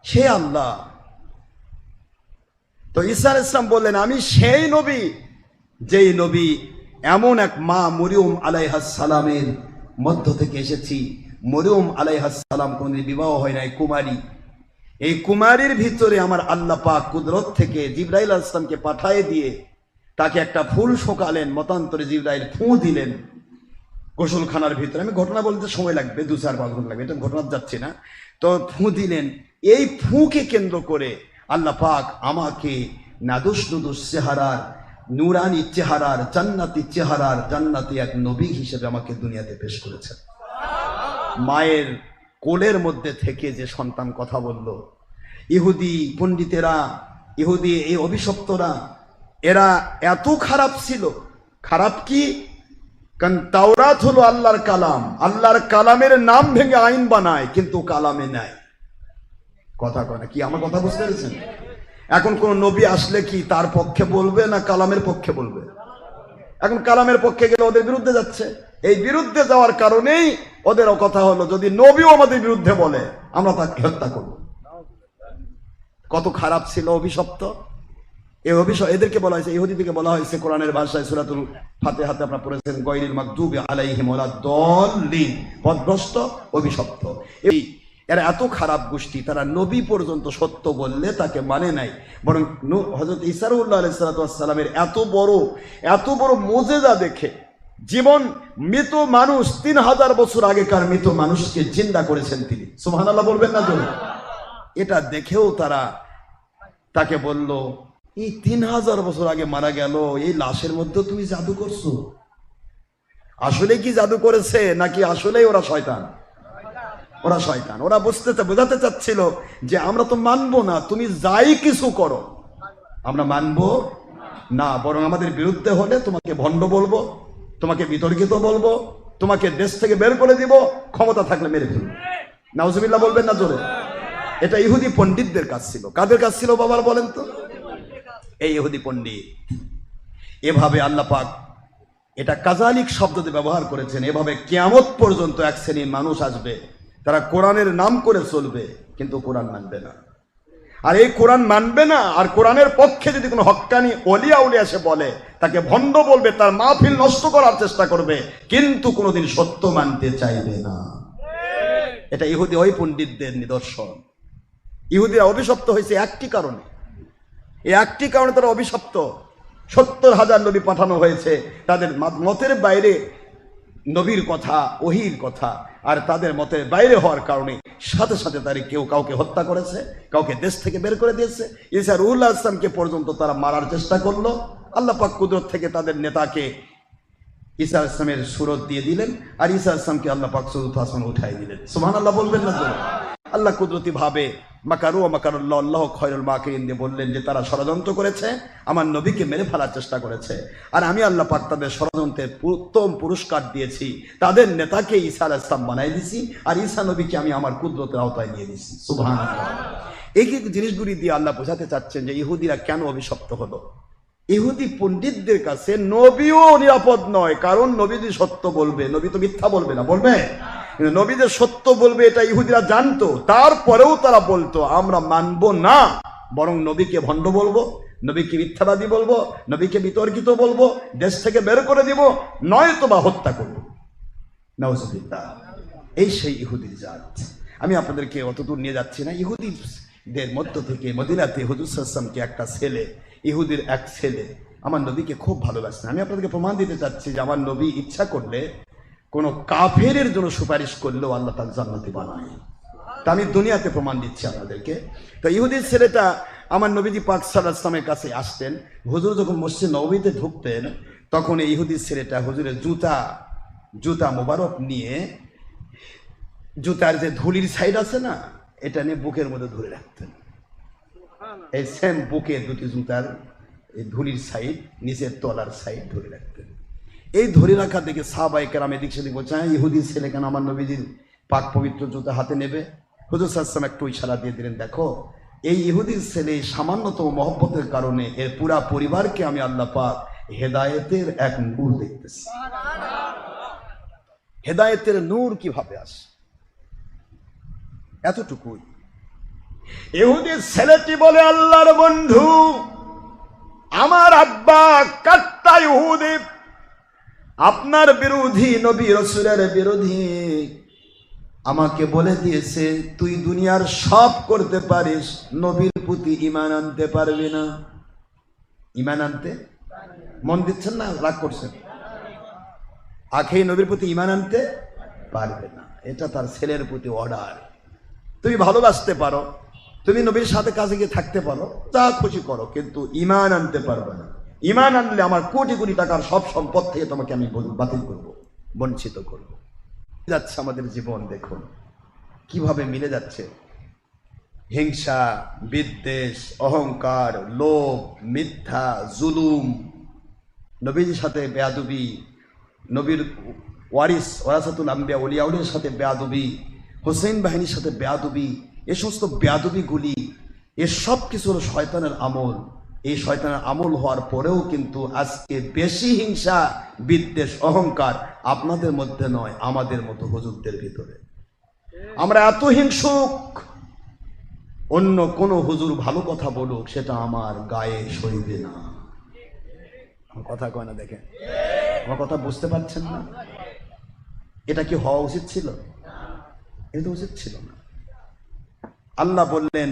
সে আল্লাহ। তো ঈসা আলাইহিস সালাম বললেন, আমি সেই নবী যেই নবী এমন এক মা মরিয়ম আলাইহাস সালামের মধ্য থেকে এসেছি। মরিয়ম আলাইহাস সালাম কোনদিন বিবাহ হয় নাই, কুমারী। এই কুমারীর ভিতরে আমার আল্লাহ পাক কুদরত থেকে জিবরাইল আলাইহিস সালামকে পাঠিয়ে দিয়ে তাকে একটা ফুল শোকালেন, মতান্তরে জিবরাইল ফুঁ দিলেন গোসলখানার ভিতরে। আমি ঘটনা বলতে সময় লাগবে, 2-4-5 ঘন্টা লাগবে, এটা ঘটনা যাচ্ছে না। তো ফুঁ দিলেন, এই ফুঁকে কেন্দ্র করে আল্লাহ পাক আমাকে নাদুস নুদুস চেহারার, নুরানি চেহারার, জান্নাতি চেহারার, জান্নাতি এক নবী হিসেবে আমাকে দুনিয়াতে পেশ করেছেন। মায়ের কোলের মধ্যে থেকে যে সন্তান কথা বলল, ইহুদি পণ্ডিতেরা, ইহুদি এই অভিশপ্তরা, এরা এত খারাপ ছিল। খারাপ কি? কারণ তাওরাত হলো আল্লাহর কালাম, আল্লাহর কালামের নাম ভেঙে আইন বানায়, কিন্তু কালামে নাই। কথা কয় না কি? আমার কথা বুঝতে পেরেছেন? এখন কোন নবী আসলে কি তার পক্ষে বলবে না কালামের পক্ষে বলবে? এখন কালামের পক্ষে গেলে ওদের বিরুদ্ধে যাচ্ছে। এই বিরুদ্ধে যাওয়ার কারণেই ওদের কথা হলো, যদি নবীও আমাদের বিরুদ্ধে বলে আমরা তাকে হত্যা করব। কত খারাপ ছিল, অভিশপ্ত। এই অভিশপ্ত এদেরকে বলা হয়েছে, ইহুদিদেরকে বলা হয়েছে কোরআনের ভাষায় সূরাতুল ফাতিহাতে আপনারা পড়েছেন, গায়রিল মাগদুবি আলাইহিম ওয়ালাদ দাল্লিন, পথভ্রষ্ট, অভিশপ্ত। এই এরা এত খারাপ গোষ্ঠী, তারা নবী পর্যন্ত সত্য বললে তাকে মানে নাই, বরং হযরত ঈসা আলাইহিস সালামের এত বড় মুজিজা দেখে, জীবন মৃত মানুষ 3000 বছর আগেকার মৃত মানুষকে জিন্দা করেছেন তিনি। সুবহানাল্লাহ বলবেন না জোরে? এটা দেখেও তারা তাকে বলল, এই 3000 বছর আগে মারা গেল এই লাশের মধ্যে তুমি জাদু করছো? আসলে কি জাদু করেছে নাকি আসলেই ওরা শয়তান? ওরা শয়তান। ওরা বোঝাতে চাচ্ছিল যে আমরা তো মানবো না, তুমি যাই কিছু করো আমরা মানবো না, বরং আমাদের বিরুদ্ধে হলে তোমাকে ভণ্ড বলবো, তোমাকে বিতর্কিত বলবো, তোমাকে দেশ থেকে বের করে দিব, ক্ষমতা থাকলে মেরে ফেলবো। নাউজুবিল্লাহ বলবেন না জোরে? এটা ইহুদি পণ্ডিতদের কাজ ছিল। কাদের কাজ ছিল বাবার বলেন তো? এই ইহুদি পণ্ডিত। এভাবে আল্লাহ পাক এটা কাজালিক শব্দ দিয়ে ব্যবহার করেছেন। এভাবে কিয়ামত পর্যন্ত এক শ্রেণীর মানুষ আসবে, তারা কোরআনের নাম করে চলবে কিন্তু কোরআন মানবে না। আর এই কোরআন মানবে না, আর কোরআনের পক্ষে যদি কোনো হক্কানি ওলিয়া উলিয়া এসে বলে তাকে ভণ্ড বলবে, তার মাহফিল নষ্ট করার চেষ্টা করবে, কিন্তু কোনোদিন সত্য মানতে চাইবে না। এটা ইহুদি ওই পণ্ডিতদের নিদর্শন। ইহুদিরা অভিশপ্ত হয়েছে একটি কারণে, এই একটি কারণে তারা অভিশপ্ত। 70,000 নবী পাঠানো হয়েছে, তাদের মতের বাইরে নবীর কথা, ওহির কথা, আর তাদের মতের বাইরে হওয়ার কারণে সাথে সাথে তারা কেউ কাউকে হত্যা করেছে, কাউকে দেশ থেকে বের করে দিয়েছে। ঈসা রুহুল্লাহ ইসলামকে পর্যন্ত তারা মারার চেষ্টা করলো। আল্লাহ পাক কুদরত থেকে তাদের নেতাকে ঈসা ইসলামের সুরত দিয়ে দিলেন, আর ঈসা ইসলামকে আল্লাহ পাক চতুর্থ আসমানে উঠাই দিলেন। সুবহানাল্লাহ বলবেন না? আল্লাহ কুদরতি ভাবে মাকারু ওয়া মাকারুল্লাহ আল্লাহু খায়রুল মাকিরিন দিয়ে বললেন যে তারা ষড়যন্ত্র করেছে, আমার নবীকে মেরে ফেলার চেষ্টা করেছে, আর আমি আল্লাহ পাক তাদের ষড়যন্ত্রের উত্তম পুরস্কার দিয়েছি। তাদের নেতাকে ঈসা আলাইহিস সালাম বানাই দিয়েছি, আর ঈসা নবীকে আমি আমার কুদরতের আওতায় নিয়ে দিয়েছি। সুবহানাল্লাহ। এই জিনিসগুলি দিয়ে আল্লাহ বোঝাতে চাচ্ছেন যে ইহুদিরা কেন অভিশপ্ত হলো। ইহুদি পণ্ডিতদের কাছে নবীও নিরাপদ নয়, কারণ নবী যদি সত্য বলবে, নবী তো মিথ্যা বলবে না, বলবে? নবীদের সত্য বলবে এটা ইহুদিরা জানতো, তারপরেও তারা বলতো আমরা মানবো না, বরং নবীকে ভণ্ড বলবো, নবীকে মিথ্যাবাদী বলবো, নবীকে বিতর্কিত বলবো, দেশ থেকে বের করে দিব, নয়তো বা হত্যা করবো। নাউজুবিল্লাহ। এই সেই ইহুদির জাত। আমি আপনাদেরকে অতদূর নিয়ে যাচ্ছি না। ইহুদিদের মধ্য থেকে মদিনাতে হুজুর সাল্লাল্লাহু আলাইহি ওয়াসাল্লামকে একটা ছেলে, ইহুদির এক ছেলে আমার নবীকে খুব ভালোবাসতেন। আমি আপনাদেরকে প্রমাণ দিতে চাচ্ছি যে আমার নবী ইচ্ছা করলে কোনো কাফেরের জন্য সুপারিশ করলেও আল্লাহ তার জান্নাতি বানায়। তা আমি দুনিয়াতে প্রমাণ দিচ্ছি আপনাদেরকে। তো ইহুদির ছেলেটা আমার নবীজি পাক সাল্লাল্লাহু আলাইহি ওয়াসাল্লামের কাছে আসতেন। হুজুর যখন মসজিদ নববীতে ঢুকতেন তখন এই ইহুদির ছেলেটা হুজুরের জুতা মোবারক নিয়ে, জুতার যে ধুলির সাইড আছে না, এটা নিয়ে বুকের মধ্যে ধরে রাখতেন। এই সেম বুকে দুটি জুতার এই ধুলির সাইড, নিচের তলার সাইড ধরে রাখতেন। এই ধরে রাখা দেখে সাহাবায়ে কেরাম এদিক সেদিক বলছে, ইহুদির ছেলে কেন আমার নবীজির পাক পবিত্র জুতা হাতে নেবে? হুজুর সাল্লাল্লাহু আলাইহি ওয়াসাল্লাম একটু ইশারা দিয়ে দিলেন, দেখো এই ইহুদির ছেলে সামান্যতম মহব্বতের কারণে এর পুরা পরিবারকে আমি আল্লাহ পাক হেদায়েতের এক নূর দেখতেছি। হেদায়েতের নূর কিভাবে আসে? এতটুকুই। ইহুদির ছেলেটি বলে, আল্লাহর বন্ধু, আমার আব্বা কাট্টা ইহুদি, আপনার বিরোধী, নবী রাসূলের বিরোধী, আমাকে বলে দিয়েছে তুই দুনিয়ার সব করতে পারিস, নবীর প্রতি ঈমান আনতে পারবি না। ঈমান আনতে মন দিচ্ছেন না, রাগ করছেন? আখেই নবীর প্রতি ঈমান আনতে পারবে না, এটা তার ছেলের প্রতি অর্ডার। তুমি ভালোবাসতে পারো, তুমি নবীর সাথে কাছে গিয়ে থাকতে পারো, যা খুশি করো, কিন্তু ঈমান আনতে পারবে না। ঈমান আনলে আমার কোটি কোটি টাকার সব সম্পদ থেকে তোমাকে আমি বাতিল করব, বঞ্চিত করব। যাচ্ছে আমাদের জীবন, দেখুন কিভাবে মিলে যাচ্ছে। হিংসা, বিদ্বেষ, অহংকার, লোভ, মিথ্যা, জুলুম, নবীর সাথে বেয়াদবি, নবীর ওয়ারাসাতুল আম্বিয়া ওলিয়াউলের সাথে বেয়াদবি, হোসেন বাহিনীর সাথে বেয়াদবি, এ সমস্ত বেয়াদবিগুলি, এসব কিছু হলো শয়তানের আমল। এই শয়তানের আমল হওয়ার পরেও কিন্তু আজকে বেশি হিংসা, বিদ্বেষ, অহংকার আপনাদের মধ্যে নয়, আমাদের মতো হুজুরদের ভিতরে। আমরা এত হিংসুক, অন্য কোন হুজুর ভালো কথা বলুক সেটা আমার গায়ে সইবে না। কথা কয় না, দেখেন আমার কথা বুঝতে পারছেন না? এটা কি হওয়া উচিত ছিল? এটা উচিত ছিল না। আল্লাহ বললেন,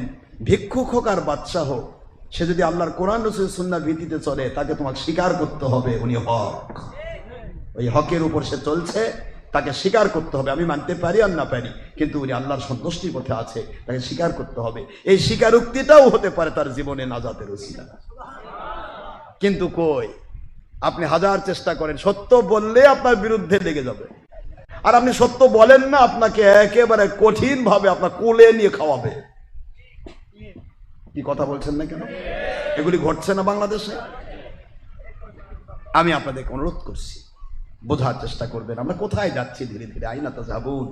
ভিক্ষুক হোক আর বাদশা হোক, সে যদি আল্লাহর কোরআন রাসূল সুন্নাহর ভিত্তিতে চলে, তাকে তোমাকে স্বীকার করতে হবে উনি হক। ওই হকের উপর সে চলছে, তাকে স্বীকার করতে হবে। আমি মানতে পারি আর না পারি, কিন্তু উনি আল্লাহর সন্তুষ্টির পথে আছে, তাকে স্বীকার করতে হবে। এই স্বীকারোক্তিটাও হতে পারে তার জীবনে নাজাতের ওসিলা। কিন্তু কই, আপনি হাজার চেষ্টা করেন, সত্য বললে আপনার বিরুদ্ধে লেগে যাবে, আর আপনি সত্য বলেন না, আপনাকে একেবারে কঠিন ভাবে আপনার কোলে নিয়ে খাওয়াবে। কি কথা বলছেন না কেন? এগুলি ঘটছে না বাংলাদেশে? আমি আপনাদেরকে অনুরোধ করছি, বোঝার চেষ্টা করবেন আমরা কোথায় যাচ্ছি ধীরে ধীরে। আইনা তাযাবুন,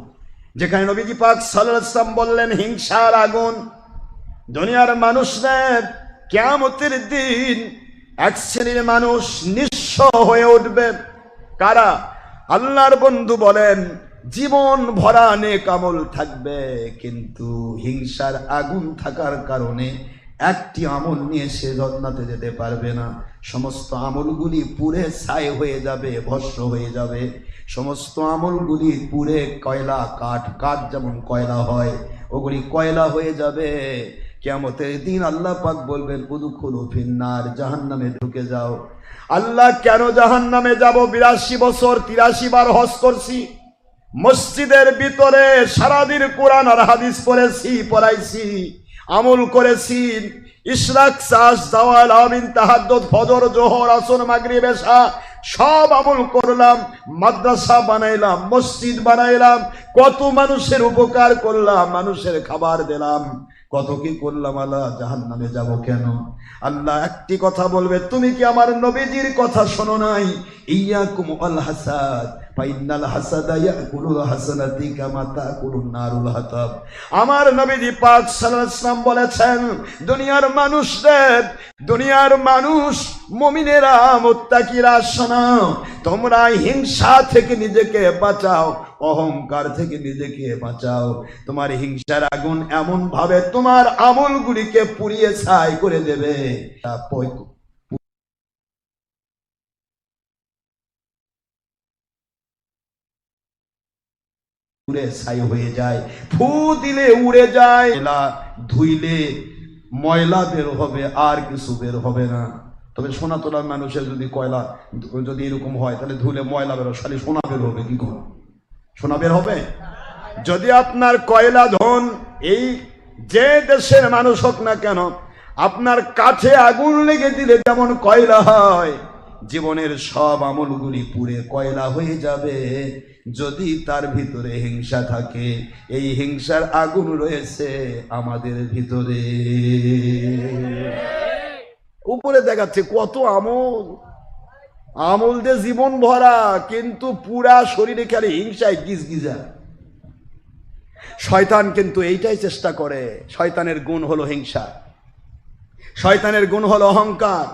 যেখানে নবীজি পাক সাল্লাল্লাহু আলাইহি ওয়াসাল্লাম বললেন হিংসার আগুন দুনিয়ার মানুষদের কিয়ামতের দিন এক শ্রেণীর মানুষ নিঃস্ব হয়ে উঠবে। কারা? আল্লাহর বন্ধু বলেন, জীবন ভরা নেক আমল থাকবে, কিন্তু হিংসার আগুন থাকার কারণে একটি আমল নিয়ে সে জান্নাতে যেতে পারবে না। সমস্ত আমলগুলি পুড়ে ছাই হয়ে যাবে, ভস্ম হয়ে যাবে। সমস্ত আমলগুলি পুড়ে কয়লা, কাঠ যেমন কয়লা হয়, ওগুলি কয়লা হয়ে যাবে। কিয়ামতের দিন আল্লাহ পাক বলবেন, উদখুলু ফিন্নার, জাহান্নামে ঢুকে যাও। আল্লাহ কেন জাহান্নামে যাব? 82 বছর 83 বার হজ করছি, মসজিদের ভিতরে সারাদিন কোরআন আর হাদিস পড়াইছি, আমল করেছি, ইশরাক, সাস, জাওয়াল, আমিন, তাহাজ্জুদ, ফজর, জোহর, আসর, মাগরিব, এশা সব আমল করলাম, মাদ্রাসা বানাইলাম, মসজিদ বানাইলাম, কত মানুষের উপকার করলাম, মানুষের খাবার দিলাম, কত কি করলাম। আল্লাহ জাহান্নামে যাব কেন? আল্লাহ একটি কথা বলবে, তুমি কি আমার নবীজির কথা শোনো নাই? ইয়াকুম আল হাসাদ ফাইনাল হাসাদা ইয়াকুলুল হাসানাতি কামা তাকুলুন নারুল হাতাব। আমার নবীজি পাক সাল্লাল্লাহু আলাইহি ওয়াসাল্লাম বলেছেন, দুনিয়ার মানুষ মুমিনেরা, মুত্তাকিরা, শোনো, তোমরা হিংসা থেকে নিজেকে বাঁচাও, অহংকার থেকে নিজেকে বাঁচাও। তোমার হিংসার আগুন এমন ভাবে তোমার আমলগুলিকে পুড়িয়ে ছাই করে দেবে, পুড়ে ছাই হয়ে যায়, ফু দিলে উড়ে যায়, ধুইলে ময়লা বের হবে, আর কিছু বের হবে না। তবে সোনা তোলার মানুষের যদি কয়লা যদি এরকম হয় তাহলে ধুলে ময়লা বেরো, খালি সোনা বের হবে কি করে? সোনা বের হবে? যদি আপনার কয়লা ধন এই যে দেশের মানুষ হোক না কেন, আপনার কাছে আগুন লেগে দিলে যেমন কয়লা হয়, জীবনের সব আমলগুলি পুড়ে কয়লা হয়ে যাবে। যদি তার ভিতরে হিংসা থাকে, এই হিংসার আগুন রয়েছে আমাদের ভিতরে। উপরে দেখাচ্ছে কত আমল, আমল দিয়ে জীবন ভরা, কিন্তু পুরা শরীরে খালি হিংসায় গিজগিজা। শয়তান কিন্তু এইটাই চেষ্টা করে। শয়তানের গুণ হলো হিংসা, শয়তানের গুণ হলো অহংকার।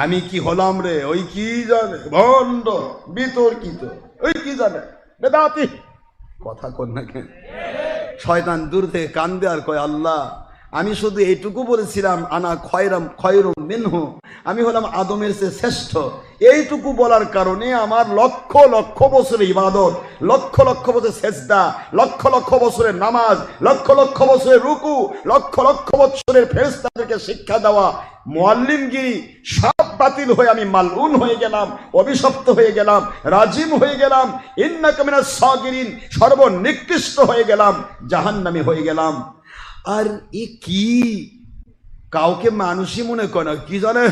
আমি কি হলাম রে, ওই কি জানে, ভণ্ড বিতর্কিত, ওই কি জানে বেদাতি, কথা কর না কেন? শয়তান দূর থেকে কান্দে আর কয়, আল্লাহ আমি শুধু এইটুকু বলেছিলাম আনা খয়রুম মিনহু, আমি হলাম আদমের চেয়ে শ্রেষ্ঠ। এইটুকু বলার কারণে আমার লক্ষ লক্ষ বছরের ইবাদত, লক্ষ লক্ষ বছরের সেজদা, লক্ষ লক্ষ বছরের নামাজ, লক্ষ লক্ষ বছরের রুকু, লক্ষ লক্ষ বছরের ফেরেশতাদেরকে শিক্ষা দেওয়া, মুআল্লিমগিরি সব বাতিল হয়ে আমি মালউন হয়ে গেলাম, অভিশপ্ত হয়ে গেলাম, রাজিম হয়ে গেলাম, ইন্নাকা মিনাস সাগিরিন, সর্বনিকৃষ্ট হয়ে গেলাম, জাহান্নামী হয়ে গেলাম। আর এ কি কাউকে মানুষই মনে করে না, কি জানে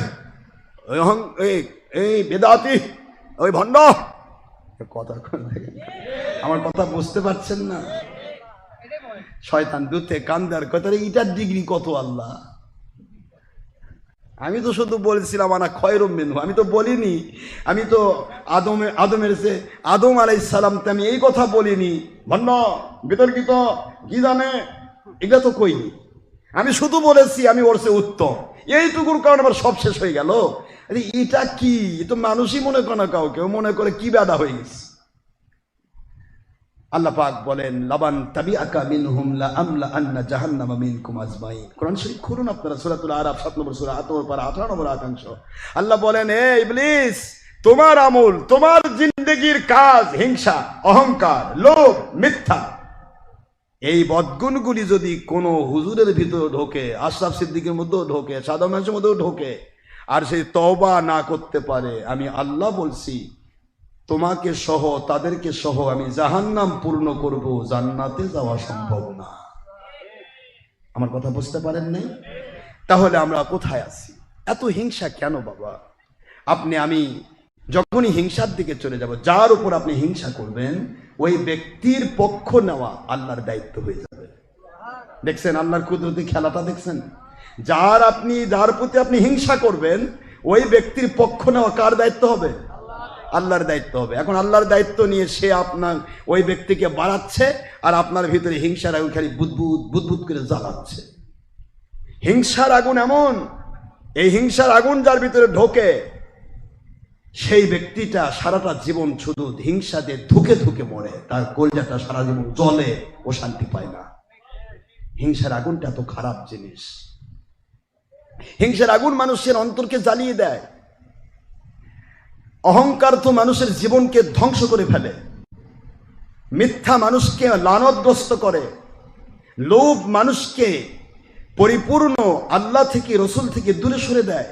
এই বেদাতি, ওই ভণ্ড, কথা আমার কথা বুঝতে পারছেন না? শয়তান দূর থেকে কান্দার কথা, এটার ডিগ্রি কত আল্লাহ? আমি তো শুধু বলছিলাম আনা খয়রুম মিনহু, আমি তো বলিনি, আমি তো আদমের যে আদম আলাইহিস সালামকে আমি এই কথা বলিনি, ভণ্ড বিতর্কিত কি জানে, এটা তো কইনি। আমি শুধু বলেছি আমি ওর চেয়ে উত্তম, এইটুকুর কারণে আবার সব শেষ হয়ে গেল। আরে এটা কি, তো মানুষই মনে করে না, কাউকে মনে করে কি বাধা হয়ে গেছে। আল্লাহ পাক বলেন, লাবান তাবিআকা মিনহুম লা আমলা আন্না জাহান্নামা মিনকুম আজমাইন। কোরআন শরীফ খুলুন আপনারা, সূরাতুল আরাফ 7 নম্বর সূরা, 18 নম্বর আয়াতাংশ। আল্লাহ বলেন, হে ইবলিস, তোমার আমল, তোমার জিন্দেগির কাজ হিংসা, অহংকার, লোভ, মিথ্যা, এই বদগুণগুলি যদি কোনো হুজুরের ভিতরে ঢোকে, আশরাফ সিদ্দিকের মধ্যেও ঢোকে, সাধারণ মানুষের মধ্যেও ঢোকে, আর সেই তওবা না করতে পারে, আমি আল্লাহ বলছি তোমাকে সহ তাদেরকে সহ আমি জাহান্নাম পূর্ণ করব, জান্নাতে যাওয়া সম্ভব না। আমার কথা বুঝতে পারেন নাই? তাহলে আমরা কোথায় আছি? এত হিংসা কেন বাবা? আমি যখনই হিংসার দিকে চলে যাব, যার উপর আপনি হিংসা করবেন ওই ব্যক্তির পক্ষ নেওয়া আল্লাহর দায়িত্ব হয়ে যাবে। দেখছেন আল্লাহর কুদরতি খেলাটা? দেখছেন, যার প্রতি আপনি হিংসা করবেন ওই ব্যক্তির পক্ষ নেওয়া কার দায়িত্ব হবে? আল্লাহর দায়িত্ব হবে। এখন আল্লাহর দায়িত্ব নিয়ে সে আপনার ওই ব্যক্তিকে বাড়াচ্ছে, আর আপনার ভিতরে হিংসার আগুন খালি বুদবুদ বুদবুদ করে জ্বালাচ্ছে। হিংসার আগুন এমন, এই হিংসার আগুন যার ভিতরে ঢোকে সেই ব্যক্তিটা সারাটা জীবন শুধু হিংসা দিয়ে ধুকে ধুকে মরে, তার কলজাটা সারা জীবন জ্বলে, ও শান্তি পায় না। হিংসার আগুনটা এত খারাপ জিনিস। হিংসার আগুন মানুষের অন্তরকে জ্বালিয়ে দেয়। অহংকার তো মানুষের জীবনকে ধ্বংস করে ফেলে, মিথ্যা মানুষকে লানতগ্রস্ত করে, লোভ মানুষকে পরিপূর্ণ আল্লাহ থেকে, রসুল থেকে দূরে সরে দেয়।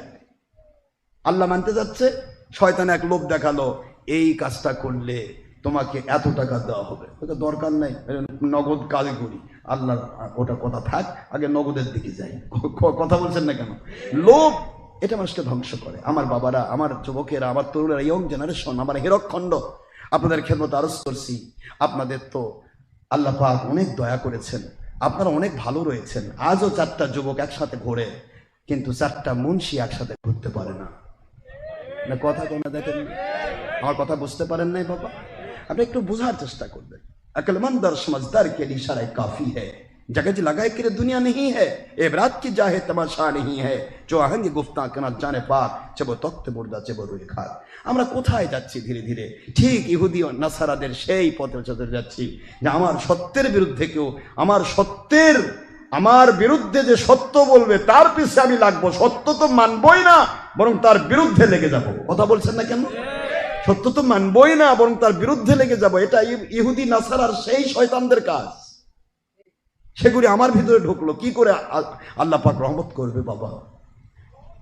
আল্লাহ মানতে যাচ্ছে, শয়তান এক লোভ দেখালো, এই কাজটা করলে তোমাকে এত টাকা দেওয়া হবে, ওটা দরকার নাই, নগদ কাজে করি। আল্লাহ ওটা কথা থাক, আগে নগদের দিকে যাই। কথা বলছেন না কেন? লোভ এটা মানুষকে ধ্বংস করে। আমার বাবারা, আমার যুবকেরা, আমার তরুণেরা, ইয়ং জেনারেশন, আমার হীরকখণ্ড, আপনাদের খেদমত আরজ করছি। আপনাদের তো আল্লাহ পাক অনেক দয়া করেছেন, আপনারা অনেক ভালো রয়েছেন। আজও 4টা যুবক একসাথে ঘোরে, কিন্তু 4টা মুন্সি একসাথে ঘুরতে পারে না। কথা তোমরা দেখেন, আমার কথা বুঝতে পারেন নাই বাবা? আপনি একটু বোঝার চেষ্টা করবেন। अक्लमंदर समझदार के लिए इशारा काफी है, जगज लगाए के लिए दुनिया नहीं है, एबरात की जाहे तमाशा नहीं है, जो आहंगे गुफ्ता करना जाने पाक चबो तख्त मुर्दा चबो रुई खाक। আমরা কোথায় যাচ্ছি? ধীরে ধীরে ঠিক ইহুদি ও নাসারাদের সেই পথে চলে যাচ্ছি, যে আমার সত্যের বিরুদ্ধে কেউ, আমার বিরুদ্ধে যে সত্য বলবে তার পিছে আমি লাগবো। সত্য তো মানবই না, বরং তার বিরুদ্ধে লেগে যাব। কথা বলছেন না কেন? সত্য তো মানবই না, বরং তার বিরুদ্ধে লেগে যাব। এটা ইহুদি নাসারার সেই শয়তানদের কাজ। সেগুলি আমার ভিতরে ঢুকলো, কি করে আল্লাহ পাক রহমত করবে বাবা?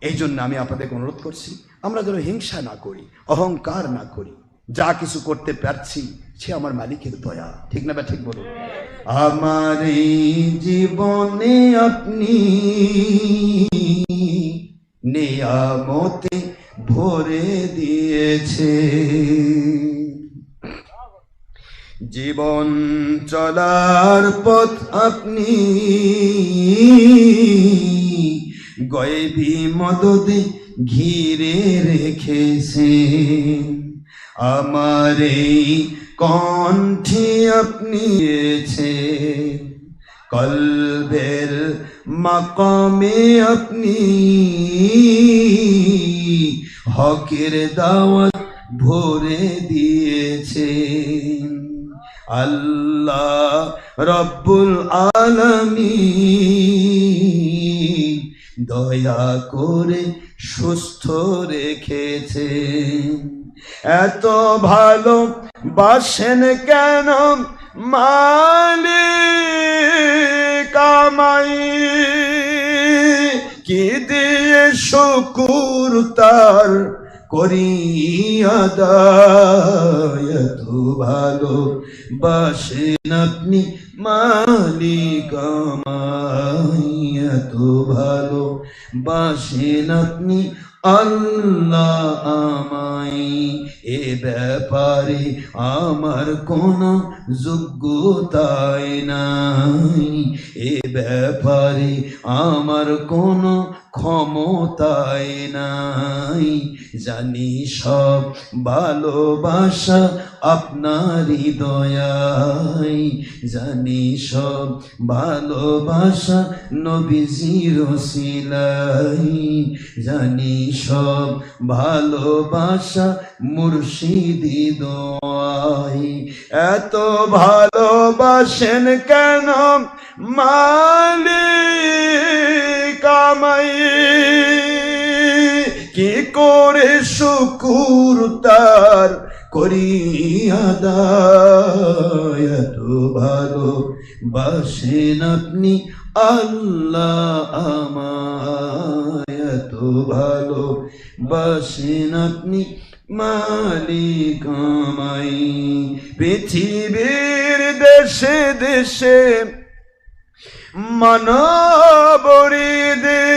এই জন্য আমি আপনাদেরকে অনুরোধ করছি, আমরা যেন হিংসা না করি, অহংকার না করি। যা কিছু করতে পারছি সে আমার মালিকের দয়া, ঠিক না? ঠিক বলুন। আমার এই জীবনে আপনি নিয়ামতে ভরে দিয়েছে, জীবন চলার পথ আপনি গায়বী মদদে ঘিরে রেখেছেন। আমার এই কণ্ঠে আপনি দিয়েছেন, কলবের মাকামে আপনি হকের দাওয়াত ভরে দিয়েছেন। আল্লাহ রব্বুল আলামিন দয়া করে সুস্থ রেখেছেন। এত ভালো বাসেন কেন মালিক আমায়, কি দিয়ে শুকুর তার করি আদায়। এত ভালো বাসেন আপনি মালিক আমায়, এত ভালো বাসেন আপনি আল্লাহ আমায়। এ ব্যাপারে আমার কোনো যোগ্যতাই নাই, এ ব্যাপারে আমার কোনো ক্ষমতাই নাই। জানি সব ভালোবাসা আপনারই দয়ায়, জানি সব ভালোবাসা নবীজির ওসিলায়, জানি সব ভালোবাসা মুর্শিদি দোয়ায়। এত ভালোবাসেন কেন মালিক আমায়, কি করে শুকুর তার করি আদায়। এত ভালো বাসেন আপনি আল্লাহ আমায়, এত ভালো বাসেন আপনি মালিক আমায়। পৃথিবীর দেশে দেশে মানবরিদে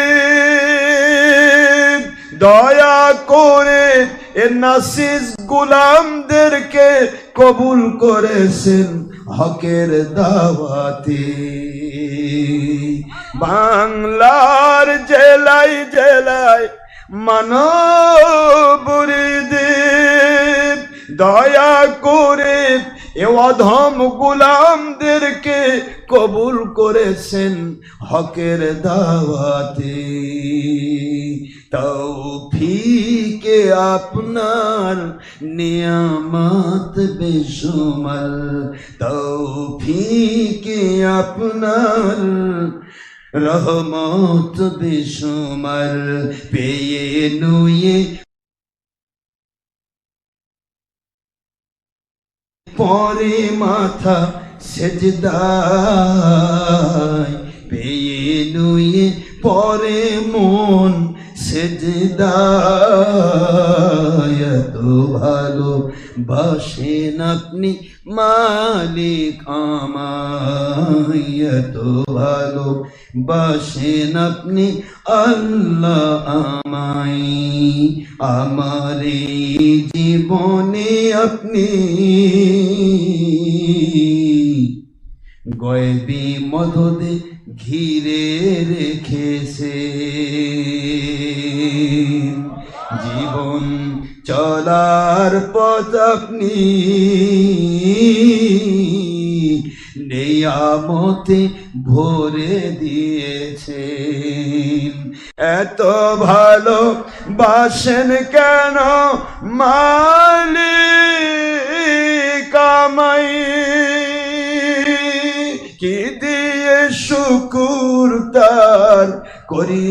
দয়া করে এ নাসিস গোলামদেরকে কবুল করেছেন হকের দাওয়াতে। বাংলার জেলায় জেলায় মানবরিদের দয়া করে এ অধম গোলামদেরকে কবুল করেছেন হকের দাওয়াতে। তৌফিকে আপনার নিয়ামত বেশুমার, তৌফিকে আপনার রহমত বেশুমার। পেয়ে নুয়ে পরে মাথা সেজদায়, পেয়ে নুয়ে পরে মন সেজদায়। এত ভালো বাসেন আপনি মালিক আমায়, এত ভালো বাসেন আপনি আল্লাহ আমায়। আমার এই জীবনে আপনি গায়বী মদদে ঘিরে রেখেছে, জীবন চলার পথ আপনি নিয়ামতে ভরে দিয়েছেন। এত ভালো বাসেন কেন মালিক আমায়, কি দিয়ে শুকুর তার করি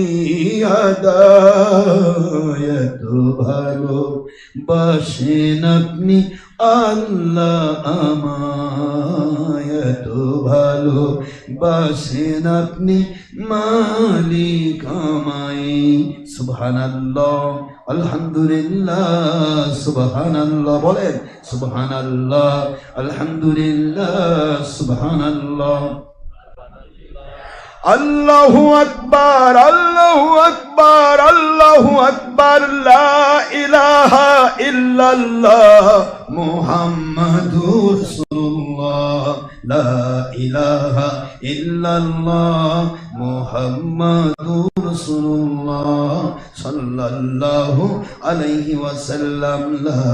আদায়। এত ভালো বাসেন আপনি আল্লাহ আমায় এত ভালোবাসেন আপনি মালিক আমায়। সুবহানাল্লাহ, আলহামদুলিল্লাহ, সুবহানাল্লাহ, বলেন সুবহানাল্লাহ, আলহামদুলিল্লাহ, সুবহানাল্লাহ। আল্লাহু আকবার, আল্লাহু আকবার, আল্লাহু আকবার, লা ইলাহা ইল্লাল্লাহ মুহাম্মাদুর রাসূলুল্লাহ, লা ইলাহা ইল্লাল্লাহ মুহাম্মাদুর রাসূলুল্লাহ সাল্লাল্লাহু আলাইহি ওয়াসাল্লাম, লা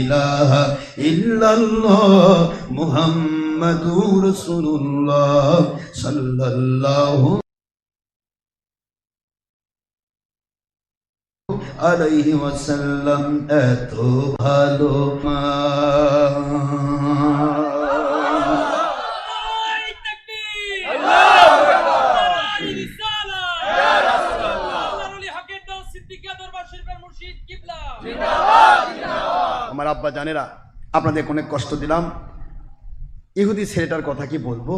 ইলাহা ইল্লাল্লাহ মুহাম্মাদুর রাসূলুল্লাহ সাল্লাল্লাহু আলাইহি ওয়াসাল্লাম। এত ভালো আমার আব্বা জানেরা, আপনাদের অনেক কষ্ট দিলাম। ইহুদি ছেলেটার কথা কি বলবো,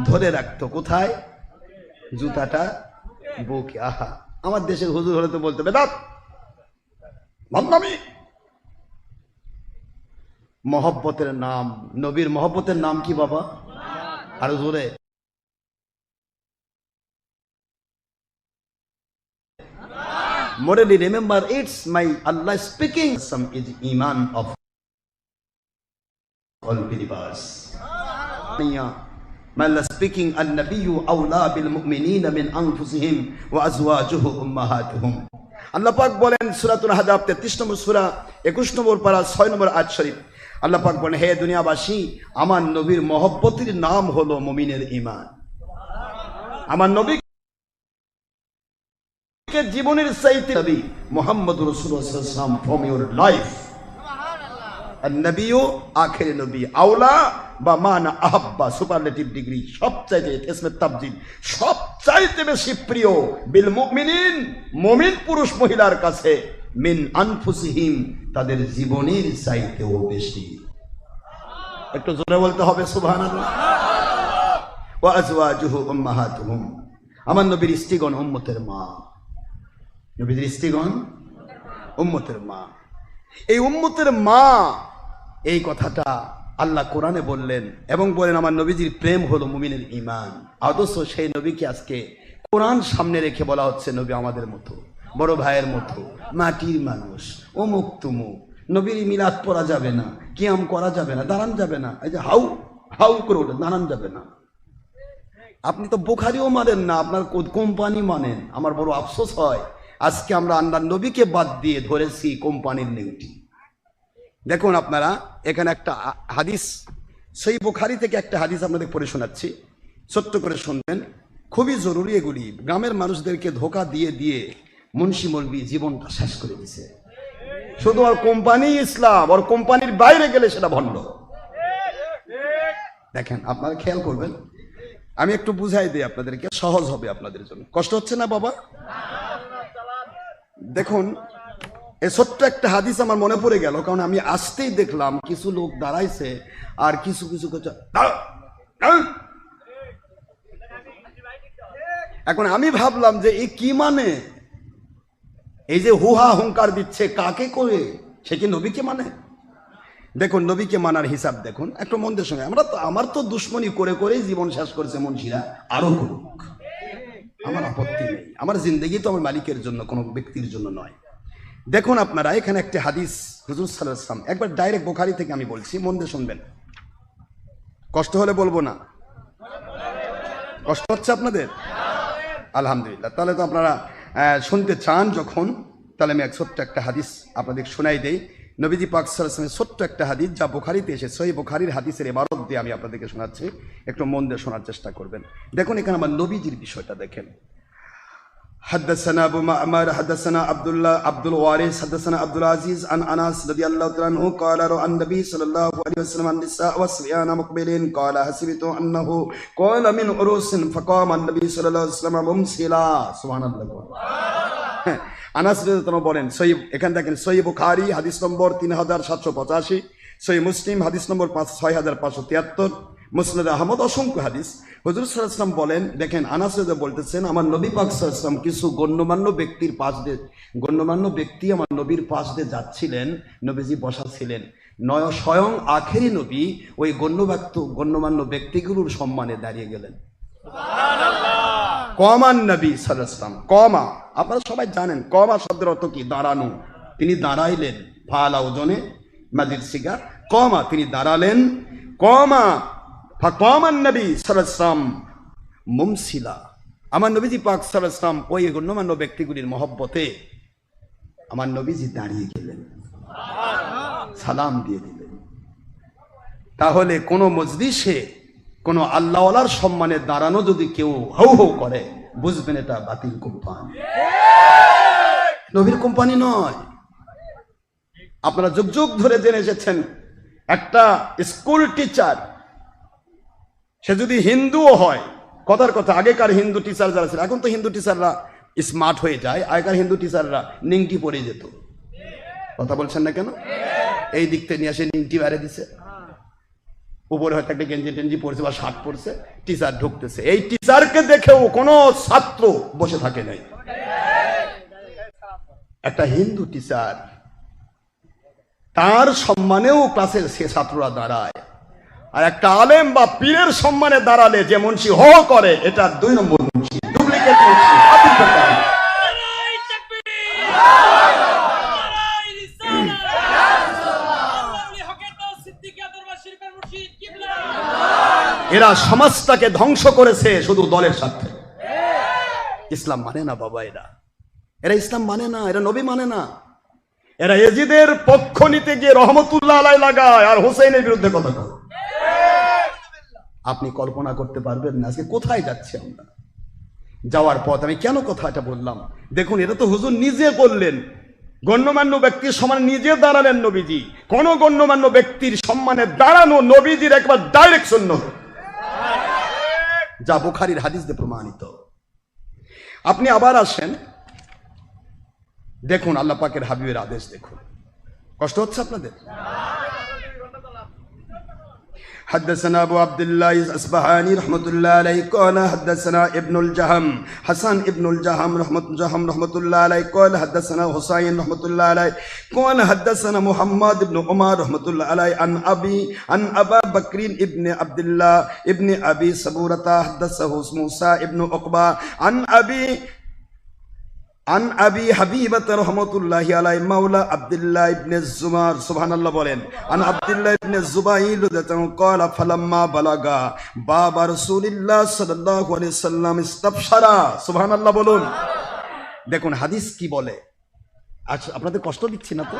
ধরে রাখতো কোথায়, জুতাটা বুকে। আহা, আমার দেশের হুজুর হলে তো বলতে বেদাত বদনামি। মহব্বতের নাম, নবীর মহব্বতের নাম কি বাবা, আরো জোরে। Morally remember, it's my Allah speaking. Some is iman of all believers. My Allah speaking, an-nabiyyu awla bil mu'minina min anfusihim wa azwajuhu ummahatuhum. আল্লাহ পাক বলেন সূরাতুল আহজাব 33 নম্বর সূরা 21 নম্বর পারা 6 নম্বর আয়াত শরীফ, আল্লাহ পাক বলেন, হে দুনিয়াবাসী, আমার নবীর মহব্বতের নাম হলো মুমিনের ঈমান। আমার নবী জীবনের চাইতে নবী মুহাম্মদুর রাসূলুল্লাহ সাল্লাল্লাহু আলাইহি ওয়াসাল্লাম from your life. আর-নবিয়্যু আখির নবী, আওলা বা মানা আহাব্বা, সুপারলেটিভ ডিগ্রি, সবচাইতে ইসমে তাবজিল, সবচাইতে বেশি প্রিয় বিল মুমিনিন, মুমিন পুরুষ মহিলার কাছে, মিন আনফুসিহিম, তাদের জীবনের চাইতেও বেশি। একটু জোরে বলতে হবে সুবহানাল্লাহ। ওয়া আজওয়াজুহু উম্মাহাতুহুম, আমার নবীর স্ত্রীগণ উম্মতের মা। নবীর স্ত্রীগণ উম্মতের মা। এই উম্মতের মা, এই কথাটা আল্লাহ কোরআনে বললেন এবং বলেন আমার নবীজির প্রেম হলো মুমিনের ঈমান। অথচ সেই নবীকে আজকে কোরআন সামনে রেখে বলা হচ্ছে নবী আমাদের মতো, বড় ভাইয়ের মতো, মাটির মানুষ, অমুক তুমুক। নবীর মিলাদ পড়া যাবে না, কিয়াম করা যাবে না, দাঁড়ান যাবে না, এই যে হাউ হাউ করে ওঠে, দাঁড়ান যাবে না। আপনি তো বুখারিও মানেন না, আপনার কোম্পানি মানেন। আমার বড় আফসোস হয়, আজকে আমরা আল্লাহর নবীকে বাদ দিয়ে ধরেছি কোম্পানির নিউটি। দেখুন আপনারা, এখানে একটা হাদিস, সেই বুখারী থেকে একটা হাদিস আপনাদের পড়ে শোনাচ্ছি, ছোট্ট করে শুনবেন, খুবই জরুরি। এগুলি গ্রামের মানুষদেরকে ধোকা দিয়ে দিয়ে মুন্সি মৌলবী জীবনটা শেষ করে দিয়েছে। শুধু আর কোম্পানি ইসলাম, আর কোম্পানির বাইরে গেলে সেটা ভণ্ড। দেখেন আপনারা খেয়াল করবেন, আমি একটু বুঝাই দিই আপনাদেরকে, সহজ হবে আপনাদের জন্য। কষ্ট হচ্ছে না বাবা? দেখুন, এই ছোট্ট একটা হাদিস আমার মনে পড়ে গেল, কারণ আমি আসতেই দেখলাম কিছু লোক দাঁড়াইছে আর কিছু কিছু এখন আমি ভাবলাম যে এই কি মানে, এই যে হুহা হুঙ্কার দিচ্ছে কাকে করে, সে কি নবীকে মানে? দেখুন নবীকে মানার হিসাব দেখুন একটু মন দিয়ে সঙ্গে। আমার তো দুশ্মনী করে করেই জীবন শেষ করেছে মুন্সিরা, আরো করুক, আমার আপত্তি নেই। আমার জিন্দেগি তো আমার মালিকের জন্য, কোনো ব্যক্তির জন্য নয়। দেখুন আপনারা, এখানে একটি হাদিস হুজুর সাল্লাল্লাহু আলাইহি ওয়াসাল্লাম, একবার ডাইরেক্ট বুখারী থেকে আমি বলছি, মন দিয়ে শুনবেন। কষ্ট হলে বলবো না, কষ্ট হচ্ছে আপনাদের? আলহামদুলিল্লাহ, তাহলে তো আপনারা শুনতে চান যখন, তাহলে আমি ছোট্ট একটা হাদিস আপনাদের শোনাই দেই। নবীজি পাক সাল্লাল্লাহু আলাইহি ওয়াসাল্লামের ছোট্ট একটা হাদিস, যা বুখারীতে এসেছে, সেই বুখারীর হাদিসের ইবারত দিয়ে আমি আপনাদেরকে শোনাচ্ছি, একটু মন দিয়ে শোনার চেষ্টা করবেন। দেখুন এখানে আমার নবীজির বিষয়টা দেখেন। حدثنا ابو معمر حدثنا عبد الوارث حدثنا عبد العزيز عن انس رضي الله عنه قال رأى النبي صلى الله عليه وسلم النساء والصبيان مقبلين قال حسبت انه قال من عروس فقام النبي صلى الله عليه وسلم ممسلا। سبحان الله। আনাস রাদিয়াল্লাহু বলেন, সহিহ, এখানে দেখেন সহিহ বুখারী হাদিস নম্বর 3785, সহিহ মুসলিম হাদিস নম্বর 6573, মুসনাদ আহমদ, অসংখ্য হাদিস। হুজুর সাল্লাল্লাহু আলাইহি ওয়াসাল্লাম বলেন, দেখেন আনাস রাদিয়াল্লাহু বলতেছেন, আমার নবী পাক সাল্লাল্লাহু আলাইহি ওয়াসাল্লাম কিছু গণ্যমান্য ব্যক্তি আমার নবীর পাশ দিয়ে যাচ্ছিলেন, নবীজি বসা ছিলেন। স্বয়ং আখেরি নবী ওই গণ্যমান্য ব্যক্তিগুলোর সম্মানে দাঁড়িয়ে গেলেন। কমান নবী সাল্লাল্লাহু আলাইহি ওয়াসাল্লাম, কমা, আপনারা সবাই জানেন কমা শব্দের অর্থ কি? দাঁড়ানো। তিনি দাঁড়াইলেন, ফালা ওজনে মাজিদ সিগা, কমা, তিনি দাঁড়ালেন। কমা ফাকামান নবী সাল্লাল্লাহু আলাইহি ওয়াসাল্লাম মুমসিলা, আমার নবীজি পাক সাল্লাল্লাহু আলাইহি ওয়াসাল্লাম ওই গণ্যমান্য ব্যক্তিগুলির মহব্বতে আমার নবীজি দাঁড়িয়ে গেলেন, সালাম দিয়ে দিলেন। তাহলে কোন মজলিসে কোন আল্লাহওয়ালার সম্মানে দাঁড়ানো যদি কেউ হৌ হৌ করে, বুঝবেন এটা বাতিল কোম্পানি, নবীর কোম্পানি নয়। আপনারা যুগ যুগ ধরে জেনে এসেছেন, একটা স্কুল টিচার সে যদি হিন্দুও হয়, কথার কথা, আগেকার হিন্দু টিচার যারা ছিল, এখন তো হিন্দু টিচাররা স্মার্ট হয়ে যায়, আগেকার হিন্দু টিচাররা নিংটি পরে যেত। কথা বলছেন না কেন? এই দিক থেকে নিয়ে আসে নিংটি বাইরে দিছে, উপরে হয়তো একটা গেঞ্জি টেঞ্জি পড়ছে বা শার্ট পড়ছে, টিচার ঢুকতেছে। এই টিচারকে দেখেও কোনো ছাত্র বসে থাকে নাই। একটা হিন্দু টিচার, তার সম্মানেও ক্লাসের সে ছাত্ররা দাঁড়ায়, আর একটা আলেম বা পীরের সম্মানে দাঁড়ালে যে মুন্সি হ করে, এটা 2 নম্বর মুন্সি, ডুপ্লিকেট মুন্সি। এরা সমাজটাকে ধ্বংস করেছে শুধু দলের স্বার্থে। ইসলাম মানে না বাবা, এরা ইসলাম মানে না, এরা নবী মানে না। এরা এজিদের পক্ষ নিতে গিয়ে রহমতুল্লাহ আলাইহি লাগায় আর হোসেনের বিরুদ্ধে কথা বলে। আপনি কল্পনা করতে পারবেন না আজকে কোথায় যাচ্ছে আমরা। যাওয়ার পথ আমি কেন কথাটা বললাম, দেখুন এটা তো হুজুর নিজে বললেন, গণ্যমান্য ব্যক্তির সম্মানে নিজে দাঁড়ালেন নবীজি। কোন গণ্যমান্য ব্যক্তির সম্মানে দাঁড়ানো নবীজির একবার ডাইরেক্ট সুন্নাত, যা বুখারীর হাদিস দিয়ে প্রমাণিত। আপনি আবার আসেন, দেখুন আল্লাহ পাকের হাবিবের আদেশ দেখুন। কষ্ট হচ্ছে আপনাদের? حدثنا أبو عبد الله الأصبهاني رحمة الله عليه قال حدثنا ابن الجهم حسن ابن الجهم رحمة الله عليه قال حدثنا حسين رحمة الله عليه قال حدثنا محمد بن عمر رحمة الله عليه عن أبا بكر ابن عبد الله ابن أبي سبورة حدثه موسى ابن عقبة عن أبي حبيبة رحمة الله عليه مولى عبد الله ابن الزبير سبحان الله بولين عن عبد الله ابن الزبير قال فلما بلغ باب رسول الله صلى الله عليه وسلم استبشر سبحان الله বলুন। দেখুন হাদিস কি বলে, আচ্ছা আপনাদের কষ্ট দিচ্ছি না তো,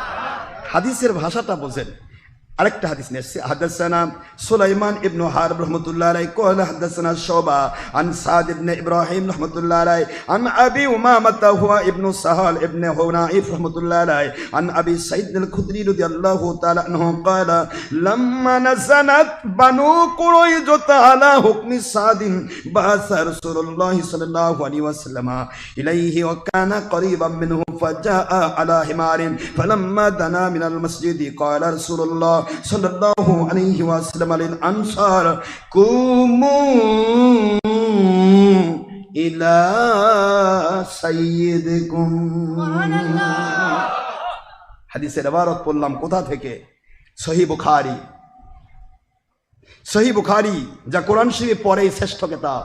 হাদিসের ভাষাটা বোঝেন। আরেকটা হাদিস নিয়ে আসছে, হাদাসানা সুলাইমান ইবনে হারব রাহমাতুল্লাহ আলাইহি قال حدثنا شعبة عن سعد بن ابراهيم رحمة الله عليه عن ابي امامة هو ابن سهل ابن حنيف رحمة الله عليه عن ابي سعيد الخدري رضي الله تعالى عنه قال لما نزلت بنو قريظة على حكم سعد بعث رسول الله صلى الله عليه وسلم اليه وكان قريبا منه فجاء على حمار فلما دنا من المسجد قال رسول الله صلى الله عليه وسلم للأنصار قوموا إلى سيدكم। হাদিসের ইবারত পড়লাম কোথা থেকে? সহিহ বুখারী। সহিহ বুখারী যা কোরআন শরীফের পরেই শ্রেষ্ঠ কিতাব।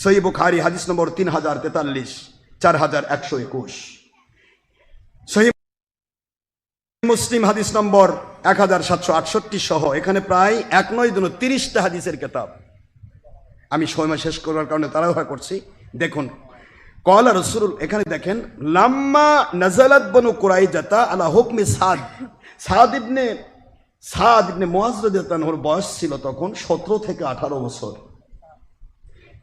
সহিহ বুখারী হাদিস নম্বর 3043, 4121। সহিহ মুসলিম হাদিস নম্বর 1768 সহ এখানে প্রায় 1-9-30টা হাদিসের কিতাব। আমি সময় শেষ করার কারণে তাড়াহুড়া করছি। দেখুন কলা রাসূল, এখানে দেখেন লাম্মা নাজালাত বনু কুরাইজাতা আলা হুকমি সাদ ইবনে মুআয রাদিয়াল্লাহু আনহুর বয়স ছিল তখন 17 থেকে 18 বছর।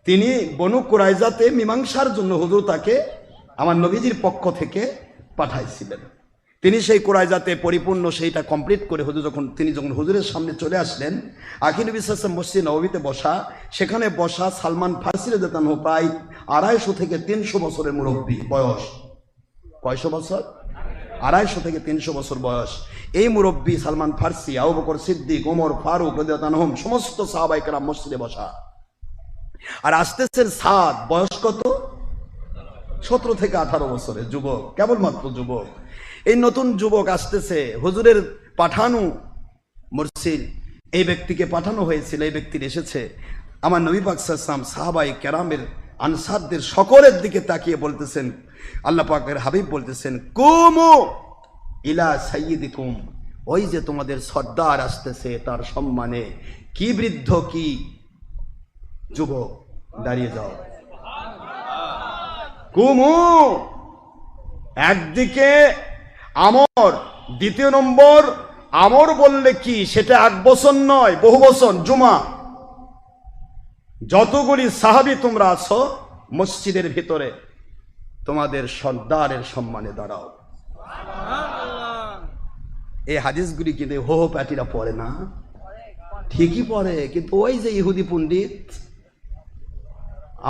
তিনি বনু কুরাইজাতে মীমাংসার জন্য হুজুর তাকে আমার নবীজির পক্ষ থেকে পাঠাইছিলেন। তিনি সেই কুরাইজাতে পরিপূর্ণ সেইটা কমপ্লিট করে তিনি যখন হুজুরের সামনে চলে আসলেন, আখির নবী সাল্লাল্লাহু আলাইহি ওয়াসাল্লাম মসজিদ নববীতে বসা, সেখানে বসা সালমান ফারসি রাদিয়াল্লাহু আনহু প্রায় 250 থেকে 300 বছরের মুরব্বী বয়স। কয়শো বছর? 250 থেকে 300 বছর বয়স। এই মুরব্বী সালমান ফার্সি, আবু বকর সিদ্দিক, ওমর ফারুক রাদিয়াল্লাহু আনহুম সমস্ত সাহাবায়ে কেরাম মসজিদে বসা। আর আসতেছেন সাদ, বয়স কত? 17 থেকে 18 বছরের যুবক, কেবলমাত্র যুবক। এই নতুন যুবক আসতেছে, হুজুরের পাঠানো মুরসিল, এই ব্যক্তিকে পাঠানো হয়েছিল, এই ব্যক্তির এসেছে। আমার নবী পাক সাল্লাল্লাহু আলাইহি ওয়াসাল্লাম সাহাবায়ে কেরামের আনসারদের সকলের দিকে তাকিয়ে বলতেছেন, আল্লাহ পাকের হাবিব বলতেছেন, কুমু ইলা সাইয়্যিদিকুম, ওই যে তোমাদের সর্দার আসতেছে তার সম্মানে। কি বৃদ্ধ কি যুবক, দাঁড়িয়ে যাও। কুমু, একদিকে আমর, দ্বিতীয় নম্বর আমর বললে কি সেটা 1 বছর নয়, বহু বছর। জুমা, যতগুলি সাহাবী তোমরা আছো মসজিদের ভিতরে, তোমাদের সর্দারের সম্মানে দাঁড়াও। এই হাদিসগুলি কিন্তু হো হো প্যাটিরা পড়ে না, ঠিকই পড়ে, কিন্তু ওই যে ইহুদি পণ্ডিত,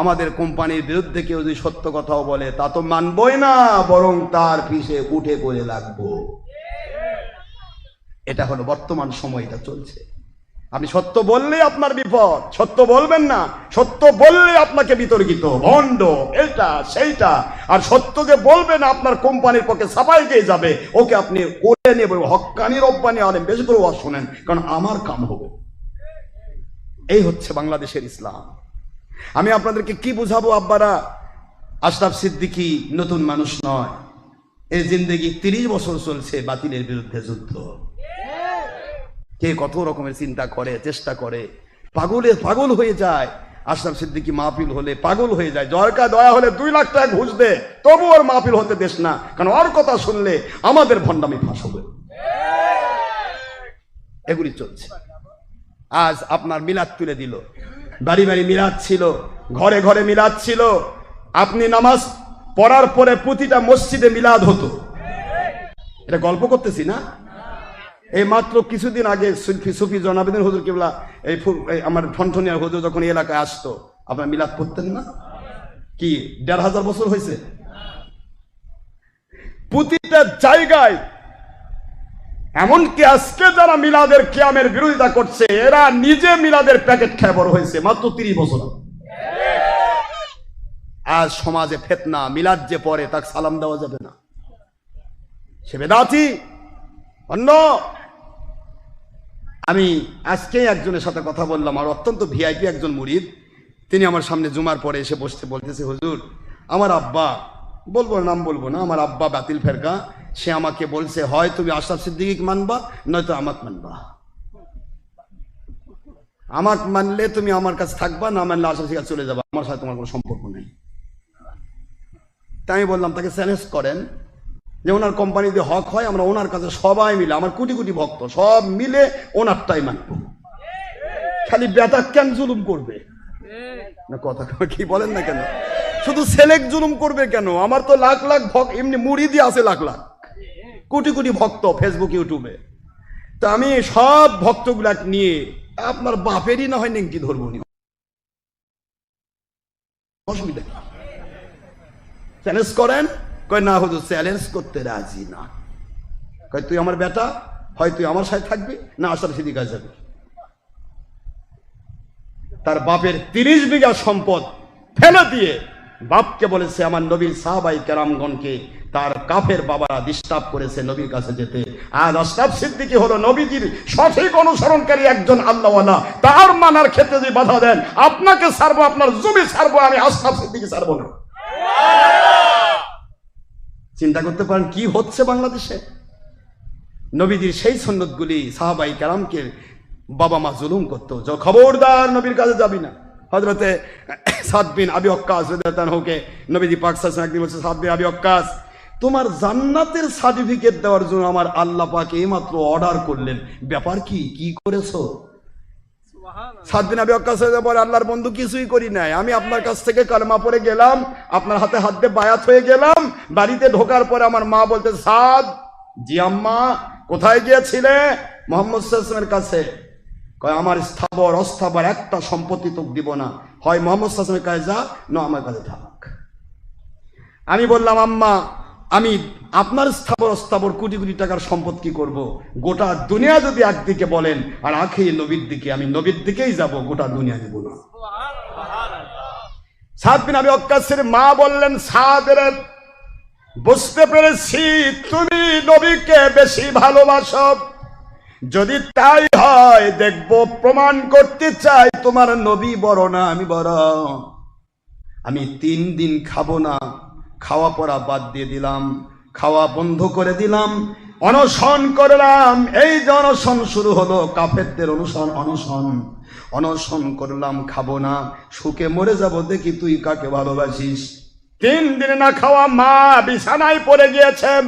আমাদের কোম্পানির বিরুদ্ধে কেউ যদি সত্য কথাও বলে তা তো মানবই না, বরং তার পিছে উঠে করে লাগবো। এটা হলো বর্তমান সময়, এটা চলছে। আপনি সত্য বললে আপনার বিপদ, সত্য বলবেন না, সত্য বললে আপনাকে বিতর্কিত, ভণ্ড, এটা সেইটা। আর সত্য যে বলবেন আপনার কোম্পানির পক্ষে সাফাই দিয়ে যাবে, ওকে আপনি করে নেবে। হক্কানি রব্বানি আলেম বেশি করে ওয়াজ শোনেন, কারণ আমার কাম হবে। এই হচ্ছে বাংলাদেশের ইসলাম। আমি আপনাদেরকে কি বুঝাবো আব্বারা? আশরাফ সিদ্দিকী নতুন মানুষ নয়, এই জিন্দেগি 30 বছর চলছে বাতিলের বিরুদ্ধে যুদ্ধ। কে কত রকমের চিন্তা করে, চেষ্টা করে, পাগল হয়ে যায়। আশরাফ সিদ্দিকী মাহফিল হলে পাগল হয়ে যায়, জরকা দয়া হলে 2 লাখ টাকা ঘুষ দে, তবু ওর মাহফিল হতে দেশ না, কারণ ওর কথা শুনলে আমাদের ভণ্ডামি ফাঁস হবে। এগুলি চলছে। আজ আপনার মিলাদ তুলে দিল, বাড়ি বাড়ি মিলাদ ছিল, ঘরে ঘরে মিলাদ ছিল। আপনি নামাজ পড়ার পরে প্রতিটা মসজিদে মিলাদ হতো। এটা গল্প করতেছি না, এই মাত্র কিছুদিন আগে সুফি জনাবেদিন হুজুর কিবলা, এই আমার ঠনঠনিয়ার হুজুর যখন এই এলাকায় আসতো, আপনার মিলাদ পড়তেন না? কি 1500 বছর হয়েছে? প্রতিটা জায়গায়, এমনকি আজকে যারা মিলাদের কিয়ামের বিরোধিতা করছে, এরা নিজে মিলাদের প্যাকেট খেয়ে বড় হয়েছে মাত্র 30 বছর। আজ সমাজে ফিতনা, মিলাদ যে পড়ে তাকে সালাম দেওয়া যাবে না, সে বেদাতি, অন্য। আমি আজকেই একজনের সাথে কথা বললাম, আর অত্যন্ত ভিআইপি একজন মুরিদ, তিনি আমার সামনে জুমার পরে এসে বসতে বলতেছে, হুজুর আমার আব্বা, বলবো নাম বলবো না, আমার আব্বা বাতিল ফেরকা, সে আমাকে বলছে হয় তুমি আশরাফ সিদ্দিকীকে মানবা, নয়তো আমাকে মানবা। আমাকে মানলে তুমি আমার কাছে থাকবা, না মানলে আশরাফ সিদ্দিক চলে যাবা, আমার সাথে তোমার কোনো সম্পর্ক নেই। তাই আমি বললাম তাকে চ্যালেঞ্জ করেন যে ওনার কোম্পানি যদি হক হয়, আমরা ওনার কাছে সবাই মিলে, আমার কোটি কোটি ভক্ত সব মিলে ওনারটাই মানব। খালি বেটা কেন জুলুম করবে না? কথা কি বলেন না কেন? শুধু ছেলেক জুলুম করবে কেন? আমার তো লাখ লাখ ভক্ত, এমনি মুরিদি আছে লাখ লাখ, কোটি কোটি ভক্ত ফেসবুক ইউটিউবে। তা আমি সব ভক্তগুলা নিয়ে, আপনার বাপেরই না হয় নেংটি ধরবো নি, অসুবিধা কি? চ্যালেঞ্জ করেন। কয় না হুজুর চ্যালেঞ্জ করতে রাজি না। কয় তুই আমার বেটা, হয় তুই আমার সাথে থাকবি, না আশরাফ সিদ্দিক কাছে যাবি। তার বাপের 30 বিঘা সম্পদ ফেলে দিয়ে বাপকে বলেছে আমার নবীর সাহাবায়ে কেরামগণকে তার কাফের বাবারা ডিস্টার্ব করেছে নবীর কাছে যেতে। আর আশরাফ সিদ্দিকী হলো নবীজির সঠিক অনুসরণকারী একজন আল্লাহওয়ালা, তার মানার ক্ষেত্রে যদি বাধা দেন, আপনাকে ছাড়বো, আপনার জমি ছাড়বো, আমি আশরাফ সিদ্দিকী ছাড়বো না। চিন্তা করতে পারেন কি হচ্ছে বাংলাদেশে। নবীজির সেই সুন্নতগুলি সাহাবায়ে কেরামকে বাবা মা জুলুম করতো, যে খবরদার নবীর কাছে যাবি না। হযরতে সাদ বিন আবি ওয়াক্কাস রাদিয়াল্লাহু আনহুকে নবীজি পাক সাল্লাল্লাহু আলাইহি ওয়াসাল্লাম একদিন বলছে, সাদ বিন আবি ওয়াক্কাস, তোমার জান্নাতের সার্টিফিকেট দেওয়ার জন্য আমার আল্লাহ পাক এইমাত্র অর্ডার করলেন, ব্যাপার কি, কি করেছো? সাদ বিন আবি ওয়াক্কাস বলে, আল্লাহর বন্ধু কিছুই করি নাই, আমি আপনার কাছ থেকে কালেমা পড়ে গেলাম, আপনার হাতে হাত দিয়ে বায়াত হয়ে গেলাম। বাড়িতে ঢোকার পরে আমার মা বলতে, সাদ, জি আম্মা, কোথায় গিয়েছিলে? মুহাম্মদ সাল্লাল্লাহু আলাইহি ওয়াসাল্লামের কাছে। কয় আমার স্থাবর অস্থাবর একটা সম্পত্তি তোকে দিব না, হয় মুহাম্মদ সাল্লাল্লাহু আলাইহি ওয়াসাল্লামের কাছে যা, না আমার কাছে থাক। আমি বললাম, আম্মা আমি আপনার স্থাবর অস্থাবর কোটি কোটি টাকার সম্পদ কি করব? গোটা দুনিয়া যদি একদিকে বলেন আর আখেরি নবীর দিকে, আমি নবীর দিকেই যাব, গোটা দুনিয়া নেব না। সাদ বিন আবি ওয়াক্কাসের মা বললেন, সাদের বুঝতে পেরেছি তুমি নবীকে বেশি ভালোবাসো, যদি তাই হয় দেখব, প্রমাণ করতে চাই তোমার নবী বড় না আমি বড়। আমি 3 দিন খাবো না, খাওয়া পড়া বাদ দিয়ে দিলাম, খাওয়া বন্ধ করে দিলাম, অনশন করলাম। এই যে অনশন শুরু হলো, কাফেরদের অনশন করলাম, খাবো না, শুকে মরে যাব, দেখি তুই কাকে ভালোবাসিস। 3 দিন না খাওয়া মা বিছানায় পড়ে গিয়েছেন।